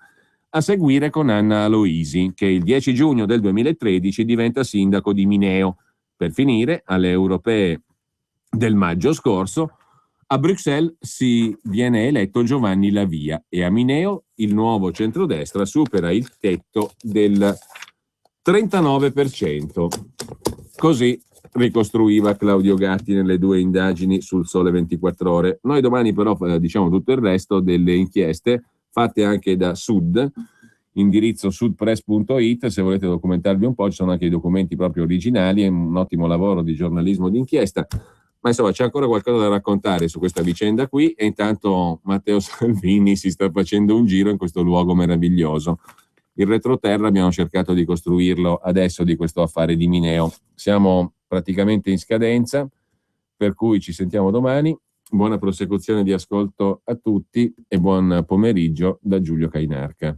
a seguire con Anna Aloisi, che il 10 giugno del 2013 diventa sindaco di Mineo, per finire alle europee del maggio scorso. A Bruxelles si viene eletto Giovanni Lavia e a Mineo il nuovo centrodestra supera il tetto del 39%. Così ricostruiva Claudio Gatti nelle 2 indagini sul Sole 24 Ore. Noi domani però diciamo tutto il resto delle inchieste fatte anche da Sud, indirizzo sudpress.it, se volete documentarvi un po', ci sono anche i documenti proprio originali, è un ottimo lavoro di giornalismo d'inchiesta, ma insomma c'è ancora qualcosa da raccontare su questa vicenda qui e intanto Matteo Salvini si sta facendo un giro in questo luogo meraviglioso. Il retroterra abbiamo cercato di costruirlo adesso di questo affare di Mineo. Siamo praticamente in scadenza, per cui ci sentiamo domani. Buona prosecuzione di ascolto a tutti e buon pomeriggio da Giulio Cainarca.